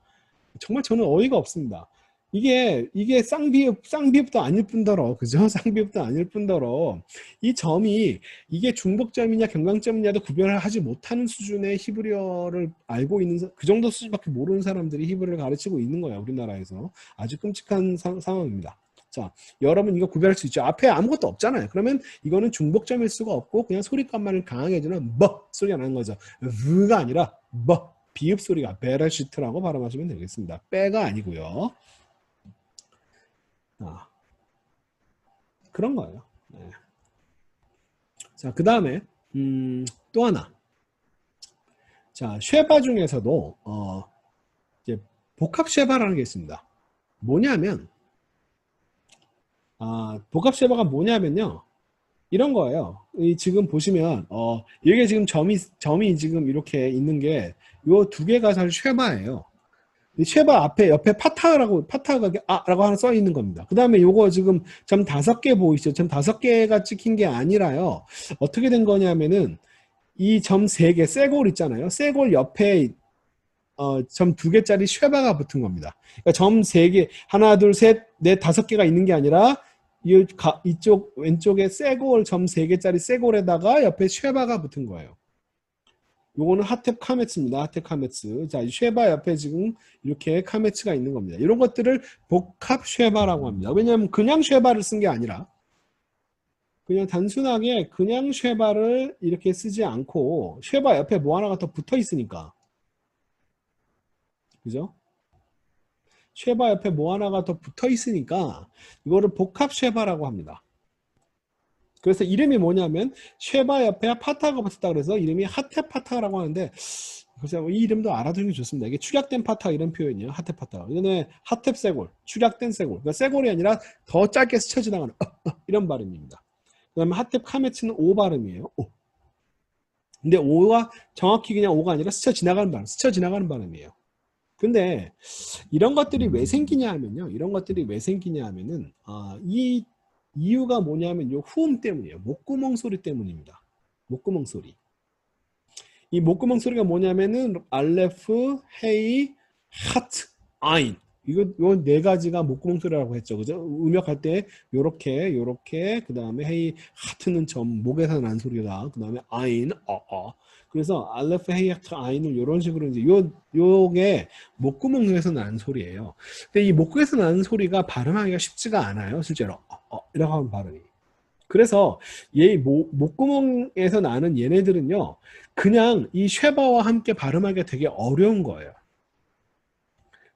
정말 저는 어이가 없습니다. 이게 쌍비읍도 아닐 뿐더러, 그죠? 쌍비읍도 아닐 뿐더러, 이 점이 이게 중복점이냐 경강점이냐도 구별을 하지 못하는 수준의 히브리어를 알고 있는, 그 정도 수준밖에 모르는 사람들이 히브리어를 가르치고 있는 거예요. 우리나라에서. 아주 끔찍한 상황입니다. 자, 여러분 이거 구별할 수 있죠? 앞에 아무것도 없잖아요. 그러면 이거는 중복점일 수가 없고 그냥 소리값만을 강하게 해주는 소리가 나는 거죠. 가 아니라 비읍 소리가 베레시트라고 발음하시면 되겠습니다. 빼가 아니고요. 아, 그런 거예요. 네. 자, 그 다음에 또 하나. 자, 쉐바 중에서도 이제 복합 쉐바라는 게 있습니다. 뭐냐면 복합 쉐바가 뭐냐면요. 이런 거예요. 지금 보시면 이게 지금 점이 지금 이렇게 있는 게 요 두 개가 사실 쉐바예요. 이 쉐바 앞에 옆에 파타가 라고 하나 써 있는 겁니다. 그 다음에 요거 지금 점 5개 보이시죠? 점 5개가 찍힌 게 아니라요. 어떻게 된 거냐면은 이 점 3개 쇠골 있잖아요. 쇠골 옆에 점 2개짜리 쉐바가 붙은 겁니다. 그러니까 점 3개, 하나, 둘, 셋, 넷, 5개가 있는 게 아니라 이쪽 왼쪽에 쇠골 점 3개짜리 쇠골에다가 옆에 쉐바가 붙은 거예요. 요거는 하텝 카메츠입니다. 하텝 카메츠. 자, 이 쉐바 옆에 지금 이렇게 카메츠가 있는 겁니다. 이런 것들을 복합 쉐바라고 합니다. 왜냐하면 그냥 쉐바를 쓴 게 아니라 그냥 단순하게 그냥 쉐바를 이렇게 쓰지 않고 쉐바 옆에 뭐 하나가 더 붙어 있으니까. 그죠? 쉐바 옆에 뭐 하나가 더 붙어 있으니까 이거를 복합 쉐바라고 합니다. 그래서 이름이 뭐냐면 쉐바 옆에 파타가 붙었다 그래서 이름이 하테 파타라고 하는데 그래서 이 이름도 알아두는 게 좋습니다. 이게 축약된 파타 이런 표현이에요. 하테 파타. 이거는 하테 쇠골, 축약된 쇠골. 그러니까 쇠골이 아니라 더 짧게 스쳐 지나가는 이런 발음입니다. 그다음에 하테 카메츠는 오 발음이에요. 오. 근데 오가 정확히 그냥 오가 아니라 스쳐 지나가는 발음, 스쳐 지나가는 발음이에요. 근데 이런 것들이 왜 생기냐 하면요. 이런 것들이 왜 생기냐 하면은 이 이유가 뭐냐면 요 후음 때문이에요. 목구멍 소리 때문입니다. 목구멍 소리. 이 목구멍 소리가 뭐냐면은 알레프, 헤이, 하트, 아인. 요 네 가지가 목구멍 소리라고 했죠. 그죠? 음역할 때 요렇게 그다음에 헤이, 하트는 점 목에서 난 소리다. 그다음에 아인, 그래서 알레프, 헤이, 하트, 아인을 이런 식으로 이제 요게 목구멍에서 나는 소리예요. 근데 이 목구에서 나는 소리가 발음하기가 쉽지가 않아요. 실제로 이라고 하는 발음이. 그래서 목구멍에서 나는 얘네들은요. 그냥 이 쉐바와 함께 발음하기가 되게 어려운 거예요.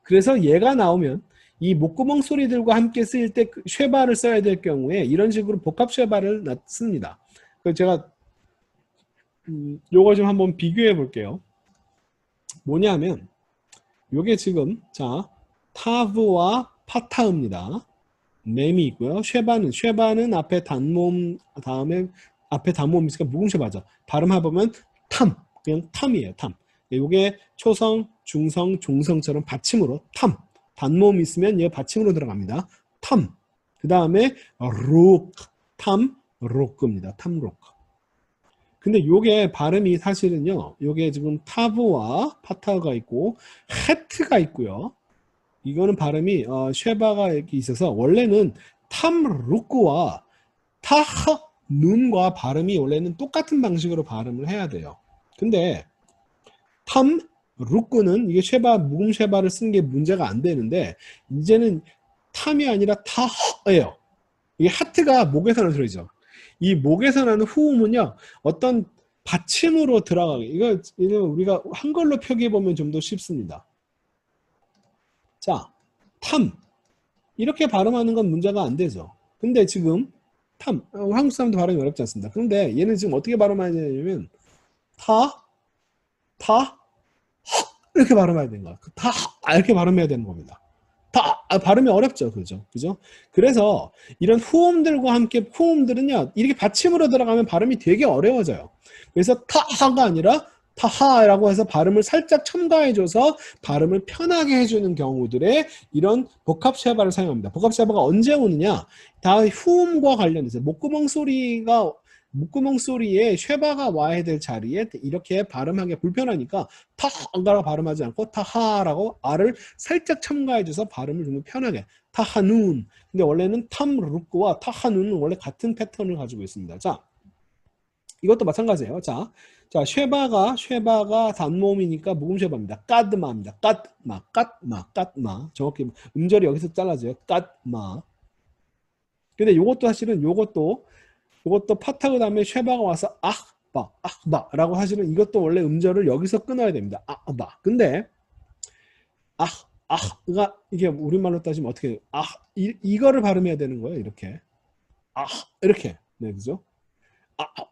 그래서 얘가 나오면 이 목구멍 소리들과 함께 쓰일 때 쉐바를 써야 될 경우에 이런 식으로 복합 쉐바를 씁니다. 그래서 제가 요거 좀 한번 비교해 볼게요. 뭐냐면 요게 지금 자 타브와 파타입니다. 맴이 있고요. 쉐바는 앞에 단모음 다음에 앞에 단모음 있으니까 무궁쉐바죠. 발음해보면 탐 그냥 탐이에요. 탐. 요게 초성, 중성, 종성처럼 받침으로 탐. 단모음 있으면 얘 받침으로 들어갑니다. 탐. 그 다음에 록, 탐, 로크입니다. 탐록. 근데 요게 발음이 사실은요. 요게 지금 타브와 파타가 있고 헤트가 있고요. 이거는 발음이 쉐바가 이렇게 있어서 원래는 탐루크와 타하눈과 발음이 원래는 똑같은 방식으로 발음을 해야 돼요. 근데 탐루크는 이게 묵음 쉐바를 쓴 게 문제가 안 되는데 이제는 탐이 아니라 타하예요. 이게 하트가 목에서 나는 소리죠. 이 목에서 나는 후음은요 어떤 받침으로 들어가게 이거 우리가 한글로 표기해 보면 좀 더 쉽습니다. 자, 탐 이렇게 발음하는 건 문제가 안 되죠. 근데 지금 한국 사람도 발음이 어렵지 않습니다. 그런데 얘는 지금 어떻게 발음하냐면 타 이렇게 발음해야 되는 거야. 이렇게 발음해야 되는 겁니다. 발음이 어렵죠. 그죠? 그래서 이런 후음들과 함께 후음들은요 이렇게 받침으로 들어가면 발음이 되게 어려워져요. 그래서 타하가 아니라 타하라고 해서 발음을 살짝 첨가해줘서 발음을 편하게 해주는 경우들에 이런 복합 쉐바를 사용합니다. 복합 쉐바가 언제 오느냐? 다 후음과 관련해서 목구멍 소리에 쉐바가 와야 될 자리에 이렇게 발음하기 불편하니까 타하라고 발음하지 않고 타하라고 R을 살짝 첨가해줘서 발음을 좀 편하게 타하눈. 근데 원래는 탐루크와 타하눈은 원래 같은 패턴을 가지고 있습니다. 자, 이것도 마찬가지예요. 자, 쉐바가 단모음이니까 묵음 쉐바입니다. 까드마입니다. 까드마. 정확히 음절이 여기서 잘라져요. 까드마. 근데 요것도 사실은 요것도 파타 그 다음에 쉐바가 와서 아바라고 사실은 이것도 원래 음절을 여기서 끊어야 됩니다. 근데 아가 이게 우리말로 따지면 어떻게 이거를 발음해야 되는 거예요. 이렇게 이렇게 네 그죠?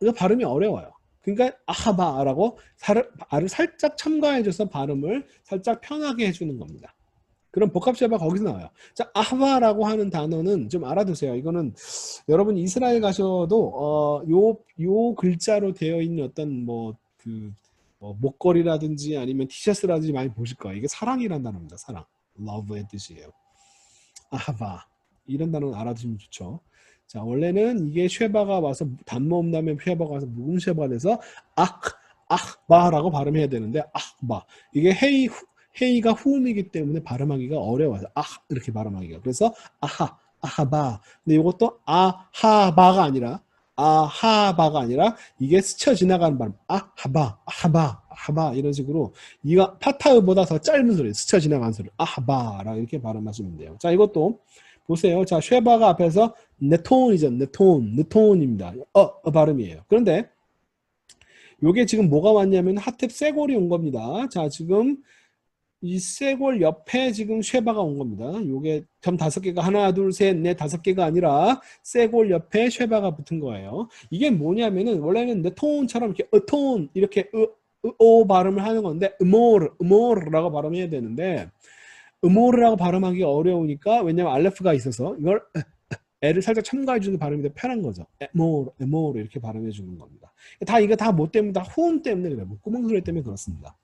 이거 발음이 어려워요. 그러니까 아하바라고 알을 살짝 첨가해줘서 발음을 살짝 편하게 해주는 겁니다. 그럼 복합 쉐바 거기서 나와요. 자, 아하바라고 하는 단어는 좀 알아두세요. 이거는 여러분 이스라엘 가셔도 요 글자로 되어 있는 어떤 목걸이라든지 아니면 티셔츠라든지 많이 보실 거예요. 이게 사랑이란 단어입니다. 사랑. love의 뜻이에요. 아하바. 이런 단어는 알아두시면 좋죠. 자, 원래는 이게 쉐바가 와서 단모음 다음에 쉐바가 와서 묵음 쉐바가 돼서 아바라고 발음해야 되는데 아바. 이게 헤이가 후음이기 때문에 발음하기가 어려워요. 이렇게 발음하기가. 그래서 아하바. 근데 이것도 아하바가 아니라 이게 스쳐 지나가는 발음. 아하바 이런 식으로 이가 파타우보다 더 짧은 소리, 스쳐 지나가는 소리. 아하바라고 이렇게 발음하시면 돼요. 자, 이것도 보세요. 자, 쉐바가 앞에서 네톤이죠. 네톤입니다. 발음이에요. 그런데 요게 지금 뭐가 왔냐면 하텝 쇄골이 온 겁니다. 자, 지금 이 쇄골 옆에 지금 쉐바가 온 겁니다. 요게 점 5개가 하나, 둘, 셋, 넷, 5개가 아니라 쇄골 옆에 쉐바가 붙은 거예요. 이게 뭐냐면은 원래는 네톤처럼 이렇게 톤 이렇게 오 발음을 하는 건데 으모르라고 발음해야 되는데 으모르라고 발음하기 어려우니까 왜냐면 알레프가 있어서 이걸 애를 살짝 첨가해 주는 발음이 더 편한 거죠. 에모르 이렇게 발음해 주는 겁니다. 이거 다 뭐 때문에 다 호응 때문에 그래요. 목구멍 소리 때문에 그렇습니다.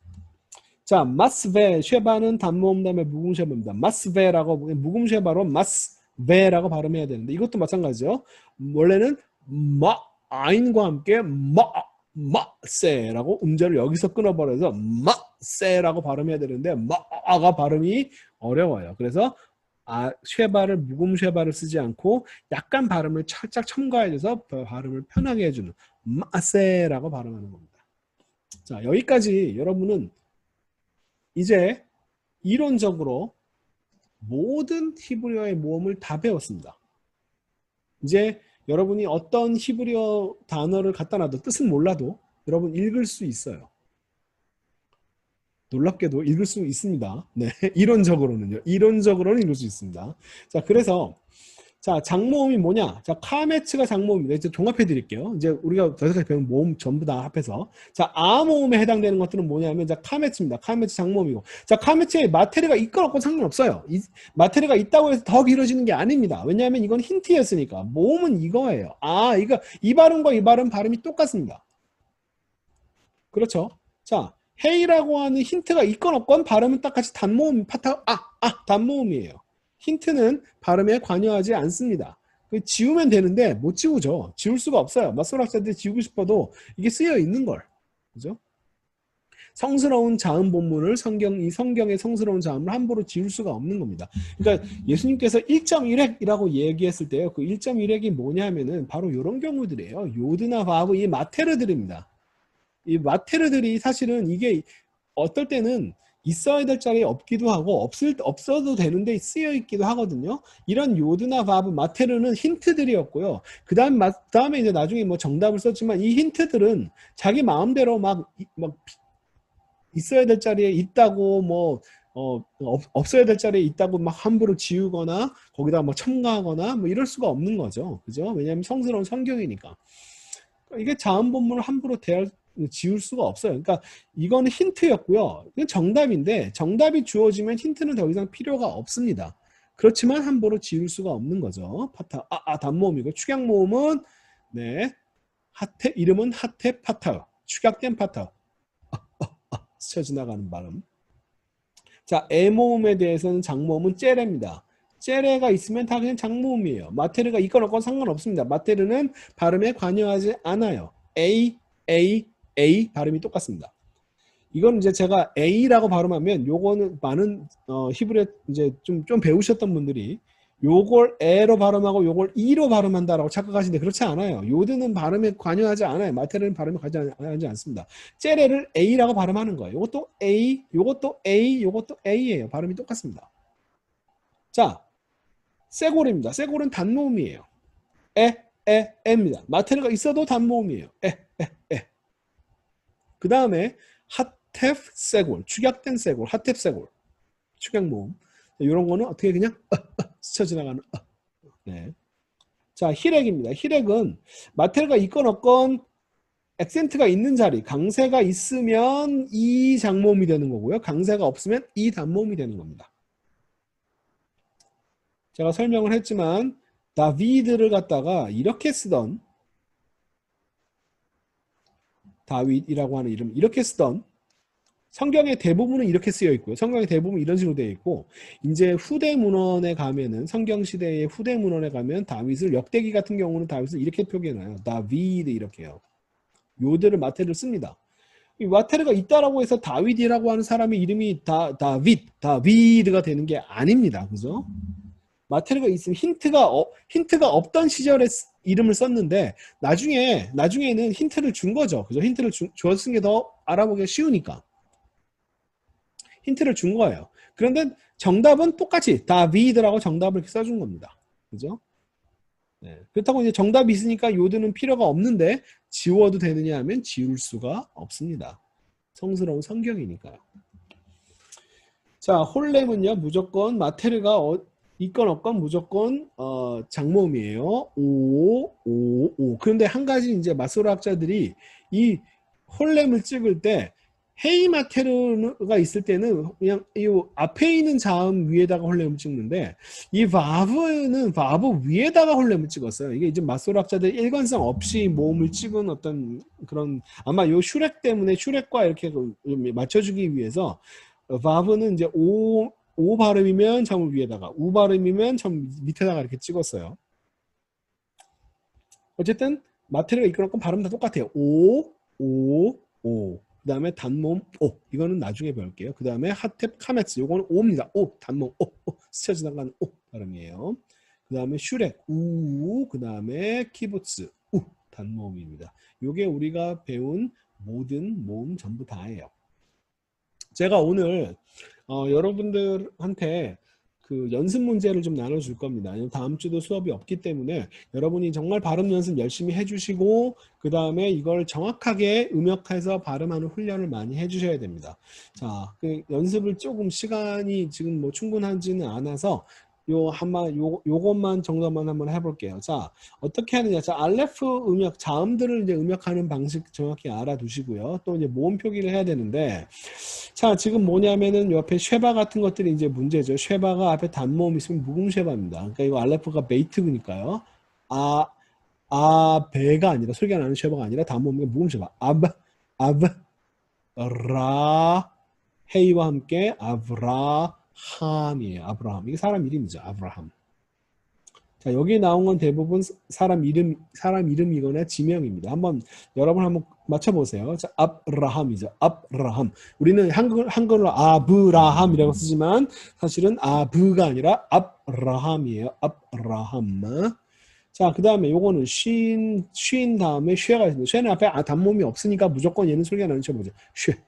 자, 마스베 쉐바는 단모음 다음에 묵음 쉐바입니다. 마스베라고 묵음 쉐바로 마스베라고 발음해야 되는데 이것도 마찬가지죠. 원래는 아인과 함께 마세라고 음절을 여기서 끊어버려서 마세라고 발음해야 되는데 마가 발음이 어려워요. 그래서 쉐바를 묵음 쉐바를 쓰지 않고 약간 발음을 살짝 첨가해줘서 발음을 편하게 해주는 마세라고 발음하는 겁니다. 자, 여기까지 여러분은 이제 이론적으로 모든 히브리어의 모음을 다 배웠습니다. 이제 여러분이 어떤 히브리어 단어를 갖다 놔도 뜻은 몰라도 여러분 읽을 수 있어요. 놀랍게도 읽을 수 있습니다. 네, 이론적으로는 읽을 수 있습니다. 자, 그래서 자, 장모음이 뭐냐? 자, 카메츠가 장모음입니다. 이제 종합해 드릴게요. 이제 우리가 여기까지 배운 모음 전부 다 합해서. 자, 아모음에 해당되는 것들은 뭐냐면, 자, 카메츠입니다. 카메츠 장모음이고. 자, 카메츠에 마테르가 있건 없건 상관없어요. 마테르가 있다고 해서 더 길어지는 게 아닙니다. 왜냐하면 이건 힌트였으니까. 모음은 이거예요. 이 발음과 이 발음이 똑같습니다. 그렇죠? 자, 헤이라고 하는 힌트가 있건 없건 발음은 똑같이 단모음, 단모음이에요. 힌트는 발음에 관여하지 않습니다. 지우면 되는데 못 지우죠. 지울 수가 없어요. 맞설 학자들이 지우고 싶어도 이게 쓰여 있는 걸. 그죠? 성스러운 자음 본문을 이 성경의 성스러운 자음을 함부로 지울 수가 없는 겁니다. 그러니까 예수님께서 1.1핵이라고 얘기했을 때요. 그 1.1핵이 뭐냐면은 바로 이런 경우들이에요. 요드나 바브 이 마테르들입니다. 이 마테르들이 사실은 이게 어떨 때는 있어야 될 자리에 없기도 하고 없어도 되는데 쓰여 있기도 하거든요. 이런 요드나 바브, 마테르는 힌트들이었고요. 그다음에 이제 나중에 뭐 정답을 썼지만 이 힌트들은 자기 마음대로 막 있어야 될 자리에 있다고 없어야 될 자리에 있다고 막 함부로 지우거나 거기다 뭐 첨가하거나 뭐 이럴 수가 없는 거죠. 그죠? 왜냐하면 성스러운 성경이니까. 이게 자음 본문을 함부로 지울 수가 없어요. 그러니까 이거는 힌트였고요. 이건 정답인데 정답이 주어지면 힌트는 더 이상 필요가 없습니다. 그렇지만 함부로 지울 수가 없는 거죠. 단모음이고 축약모음은 네 이름은 하테 파타 축약된 파타 스쳐 지나가는 발음. 자, 에모음에 대해서는 장모음은 째레입니다. 째레가 있으면 다 그냥 장모음이에요. 마테르가 있건 없건 상관없습니다. 마테르는 발음에 관여하지 않아요. A 발음이 똑같습니다. 이건 이제 제가 A라고 발음하면 요거는 많은 히브리어 이제 좀 배우셨던 분들이 요걸 A로 발음하고 요걸 E로 발음한다라고 착각하시는데 그렇지 않아요. 요드는 발음에 관여하지 않아요. 마테르는 발음에 관여하지 않습니다. 째레를 A라고 발음하는 거예요. 요것도 A, 요것도 A, 요것도 A예요. 발음이 똑같습니다. 자, 쇄골입니다. 쇄골은 단모음이에요. 에입니다. 마테르가 있어도 단모음이에요. 에. 그 다음에 하텝 쇄골, 축약된 쇄골, 하텝 쇄골. 축약 모음. 이런 거는 어떻게 그냥 스쳐 지나가는 네. 자, 힐액입니다. 힐액은 마텔가 있건 없건 액센트가 있는 자리, 강세가 있으면 이 장모음이 되는 거고요. 강세가 없으면 이 단모음이 되는 겁니다. 제가 설명을 했지만 다비드를 갖다가 이렇게 쓰던 다윗이라고 하는 이름 이렇게 쓰던 성경의 대부분은 이렇게 쓰여 있고요. 성경의 대부분 이런 식으로 되어 있고 이제 후대 문헌에 가면은 성경 시대의 후대 문헌에 가면 다윗을 역대기 같은 경우는 다윗을 이렇게 표기해놔요. 다비드 이렇게요. 요들을 마테를 씁니다. 이 마테르가 있다라고 해서 다윗이라고 하는 사람의 이름이 다비드가 되는 게 아닙니다. 그죠? 마테르가 있으면 힌트가 없던 시절에 이름을 썼는데 나중에는 힌트를 준 거죠. 그죠? 힌트를 줬은 게 더 알아보기가 쉬우니까. 힌트를 준 거예요. 그런데 정답은 똑같이 다비드라고 정답을 이렇게 써준 겁니다. 그죠? 네. 그렇다고 이제 정답이 있으니까 요드는 필요가 없는데 지워도 되느냐 하면 지울 수가 없습니다. 성스러운 성경이니까요. 자, 홀렘은요 무조건 마테르가 있건 없건 무조건 장모음이에요. 오. 그런데 한 가지 이제 마소르학자들이 이 홀렘을 찍을 때 헤이마테르가 있을 때는 그냥 이 앞에 있는 자음 위에다가 홀렘을 찍는데 이 바브는 바브 위에다가 홀렘을 찍었어요. 이게 이제 마소르학자들 일관성 없이 모음을 찍은 어떤 그런 아마 요 슈렉 때문에 슈렉과 이렇게 맞춰주기 위해서 바브는 이제 오 발음이면 점을 위에다가 우 발음이면 점 밑에다가 이렇게 찍었어요. 어쨌든 마테르가 이끌어놓은 건 발음 다 똑같아요. 오. 그 다음에 단모음 오. 이거는 나중에 배울게요. 그 다음에 하텝 카메츠. 요거는 오입니다. 오. 단모음 오. 스쳐 지나가는 오 발음이에요. 그 다음에 슈렉 우. 그 다음에 키부츠 우. 단모음입니다. 요게 우리가 배운 모든 모음 전부 다예요. 제가 오늘 여러분들한테 그 연습 문제를 좀 나눠줄 겁니다. 다음 주도 수업이 없기 때문에 여러분이 정말 발음 연습 열심히 해주시고 그 다음에 이걸 정확하게 음역해서 발음하는 훈련을 많이 해주셔야 됩니다. 자, 그 연습을 조금 시간이 지금 뭐 충분하지는 않아서 요것만 정도만 한번 해볼게요. 자, 어떻게 하느냐. 자, 알레프 음역, 자음들을 이제 음역하는 방식 정확히 알아두시고요. 또 이제 모음 표기를 해야 되는데, 자, 지금 뭐냐면은 옆에 쉐바 같은 것들이 이제 문제죠. 쉐바가 앞에 단모음 있으면 묵음 쉐바입니다. 그러니까 이거 알레프가 베이트니까요. 배가 아니라, 소리가 나는 쉐바가 아니라 단모음이 묵음 쉐바. 라, 헤이와 함께 아브라함이에요. 아브라함. 이게 사람 이름이죠. 아브라함. 자, 여기 나온 건 대부분 사람 이름이거나 지명입니다. 여러분 한번 맞춰보세요. 자, 아브라함이죠. 아브라함. 우리는 한글로 아브라함이라고 쓰지만 사실은 아브가 아니라 아브라함이에요. 아브라함. 자, 그 다음에 요거는 쉰 다음에 쉐가 있습니다. 쉐는 앞에 단모음이 없으니까 무조건 얘는 소리가 나는 셔보죠.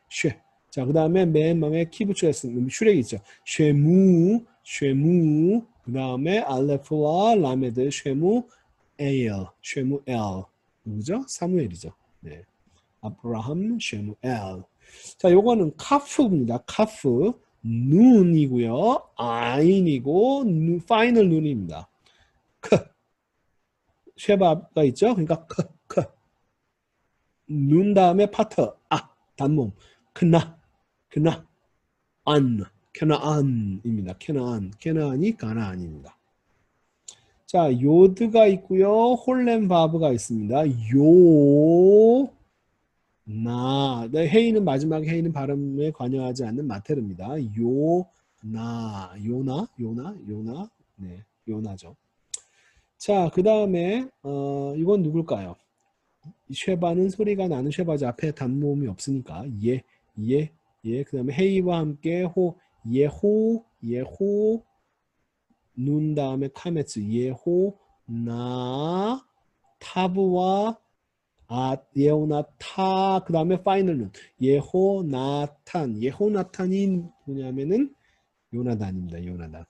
쉐. 자, 그 다음에 맨 마음에 키부츠가 있습니다. 슈렉이 있죠. 쉐무. 그 다음에 알레프와 라메드 쉐무엘. 누구죠? 사무엘이죠. 네. 아브라함 쉐무엘. 자, 요거는 카프입니다. 카프. 눈이고요. 아인이고 파이널 눈입니다. 쉐바가 있죠. 그러니까 눈 다음에 파트 단모음 캐나안입니다. 캐나안이 가나안입니다. 자, 요드가 있고요. 홀렘 바브가 있습니다. 헤이는 마지막에 헤이는 발음에 관여하지 않는 마테르입니다. 요나. 네, 요나죠. 자, 그 다음에 이건 누굴까요? 쉐바는 소리가 나는 쉐바죠. 앞에 단모음이 없으니까 그 다음에 헤이와 함께 예호 눈 다음에 카메츠 타브와 예호나타 그 다음에 파이널 눈 예호나탄이 뭐냐면은 요나단입니다. 요나단.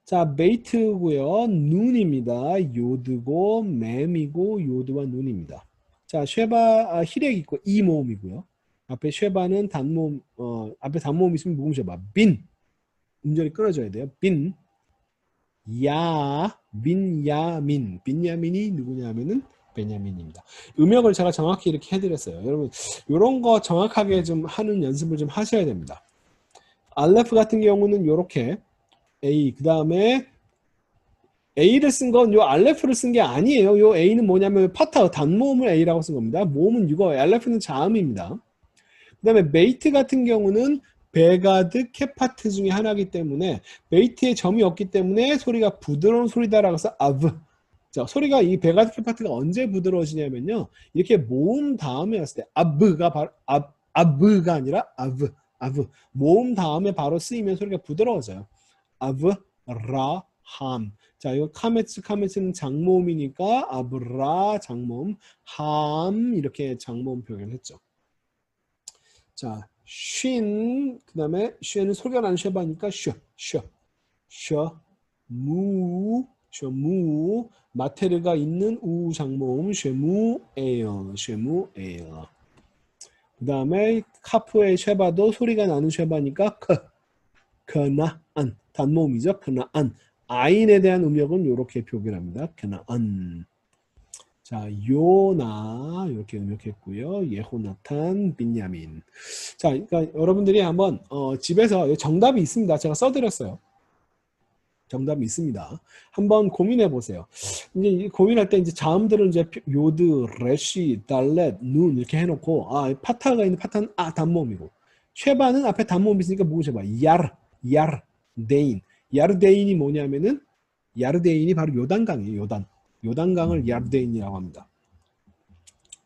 자, 베이트고요. 눈입니다. 요드고 맴이고 요드와 눈입니다. 자, 쉐바 힐액 있고 이 모음이고요. 앞에 쉐바는 단모음, 앞에 단모음 있으면 무음 쉐바. 빈. 음절이 끊어져야 돼요. 빈. 야, 빈야민. 빈야민이 누구냐 하면은 베냐민입니다. 음역을 제가 정확히 이렇게 해드렸어요. 여러분, 이런 거 정확하게 좀 하는 연습을 좀 하셔야 됩니다. 알레프 같은 경우는 이렇게 A, 그 다음에 A를 쓴 건 요 알레프를 쓴 게 아니에요. 요 A는 뭐냐면 파타, 단모음을 A라고 쓴 겁니다. 모음은 이거, 알레프는 자음입니다. 그 다음에 메이트 같은 경우는 베가드 케파트 중에 하나이기 때문에 메이트에 점이 없기 때문에 소리가 부드러운 소리다라고 해서 아브. 자, 소리가 이 베가드 케파트가 언제 부드러워지냐면요. 이렇게 모음 다음에 왔을 때 아브가 바로 아브가 아니라 아브. 아브. 모음 다음에 바로 쓰이면 소리가 부드러워져요. 아브 라함. 자, 이거 카메츠는 장모음이니까 아브라 장모음, 함 이렇게 장모음 표현했죠. 자, 쉰, 그 다음에 쉰은 소리가 나는 쉐바니까 무, 마테르가 있는 우 장모음, 쉐무에요. 그 다음에 카프의 쉐바도 소리가 나는 쉐바니까 크나안, 단모음이죠. 크나안. 아인에 대한 음역은 이렇게 표기합니다. 크나안. 자, 요나 이렇게 음역했고요. 예호나탄, 빈야민. 자, 그러니까 여러분들이 한번 집에서 정답이 있습니다. 제가 써드렸어요. 정답이 있습니다. 한번 고민해 보세요. 이제 고민할 때 이제 자음들을 이제 요드, 레시, 달렛, 눈 이렇게 해놓고 파타가 있는 파타는 단모음이고 쉐바는 앞에 단모음이 있으니까 뭐고 쉐바 야르데인. 야르데인이 뭐냐면은 야르데인이 바로 요단강이에요. 요단강을 야르데인이라고 합니다.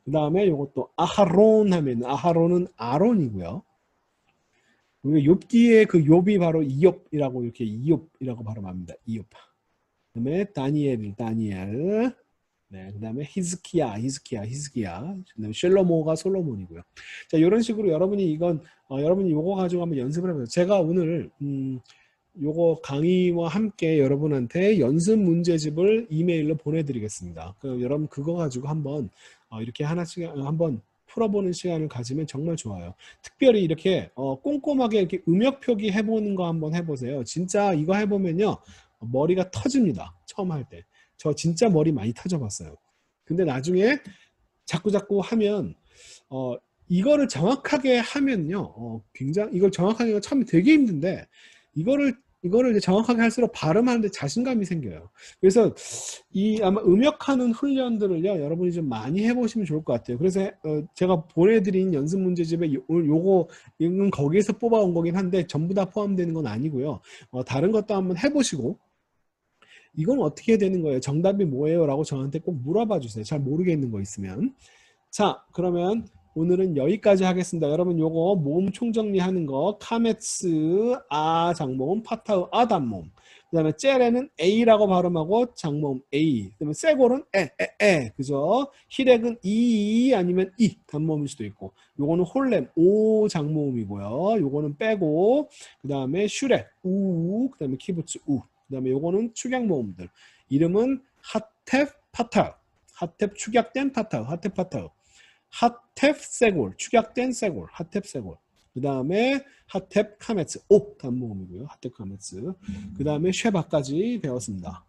그 다음에 이것도 아하론 하면 아하론은 아론이고요. 욥기의 그 욥이 바로 이욥이라고 이렇게 이욥이라고 발음합니다. 이욥. 그다음에 다니엘. 네, 그다음에 히스기야. 그다음에 셀로모가 솔로몬이고요. 자, 이런 식으로 여러분이 이건 여러분이 요거 가지고 한번 연습을 해보세요. 제가 오늘 요거 강의와 함께 여러분한테 연습 문제집을 이메일로 보내드리겠습니다. 여러분 그거 가지고 한번 이렇게 하나씩 한번 풀어보는 시간을 가지면 정말 좋아요. 특별히 이렇게 꼼꼼하게 이렇게 음역 표기 해보는 거 한번 해보세요. 진짜 이거 해보면요 머리가 터집니다. 처음 할 때. 저 진짜 머리 많이 터져봤어요. 근데 나중에 자꾸 하면 이거를 정확하게 하면요 굉장히 이걸 정확하게 처음에 되게 힘든데 이거를 이제 정확하게 할수록 발음하는데 자신감이 생겨요. 그래서 아마 음역하는 훈련들을요 여러분이 좀 많이 해보시면 좋을 것 같아요. 그래서 제가 보내드린 연습 문제집에 이건 거기에서 뽑아온 거긴 한데 전부 다 포함되는 건 아니고요. 다른 것도 한번 해보시고 이건 어떻게 되는 거예요? 정답이 뭐예요? 라고 저한테 꼭 물어봐 주세요. 잘 모르겠는 거 있으면. 자, 그러면 오늘은 여기까지 하겠습니다. 여러분 요거 모음 총정리하는 거 카메츠 장모음 파타우 단모음 그 다음에 젤에는 A라고 발음하고 장모음 A 그 다음에 세골은 그죠? 히렉은 아니면 단모음일 수도 있고 요거는 홀렘 O 장모음이고요. 요거는 빼고 그 다음에 슈렉 그 다음에 키부츠 그 다음에 요거는 축약 모음들 이름은 하텝 파타우 하텝 축약된 파타우 하텝 세골, 축약된 세골, 하텝 세골. 그 다음에 하텝 카메츠, 단모음이고요. 하텝 카메츠. 그 다음에 쉐바까지 배웠습니다.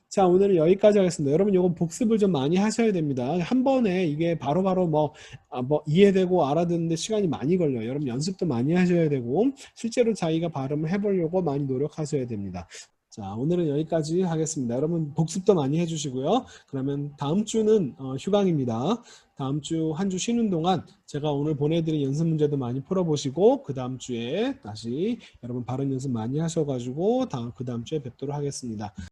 자, 오늘은 여기까지 하겠습니다. 여러분, 이건 복습을 좀 많이 하셔야 됩니다. 한 번에 이게 바로바로 뭐 이해되고 알아듣는데 시간이 많이 걸려요. 여러분, 연습도 많이 하셔야 되고, 실제로 자기가 발음을 해보려고 많이 노력하셔야 됩니다. 자, 오늘은 여기까지 하겠습니다. 여러분 복습도 많이 해주시고요. 그러면 다음 주는 휴강입니다. 다음 주 한 주 쉬는 동안 제가 오늘 보내드린 연습 문제도 많이 풀어보시고 그 다음 주에 다시 여러분 발음 연습 많이 하셔가지고 그 다음 주에 뵙도록 하겠습니다.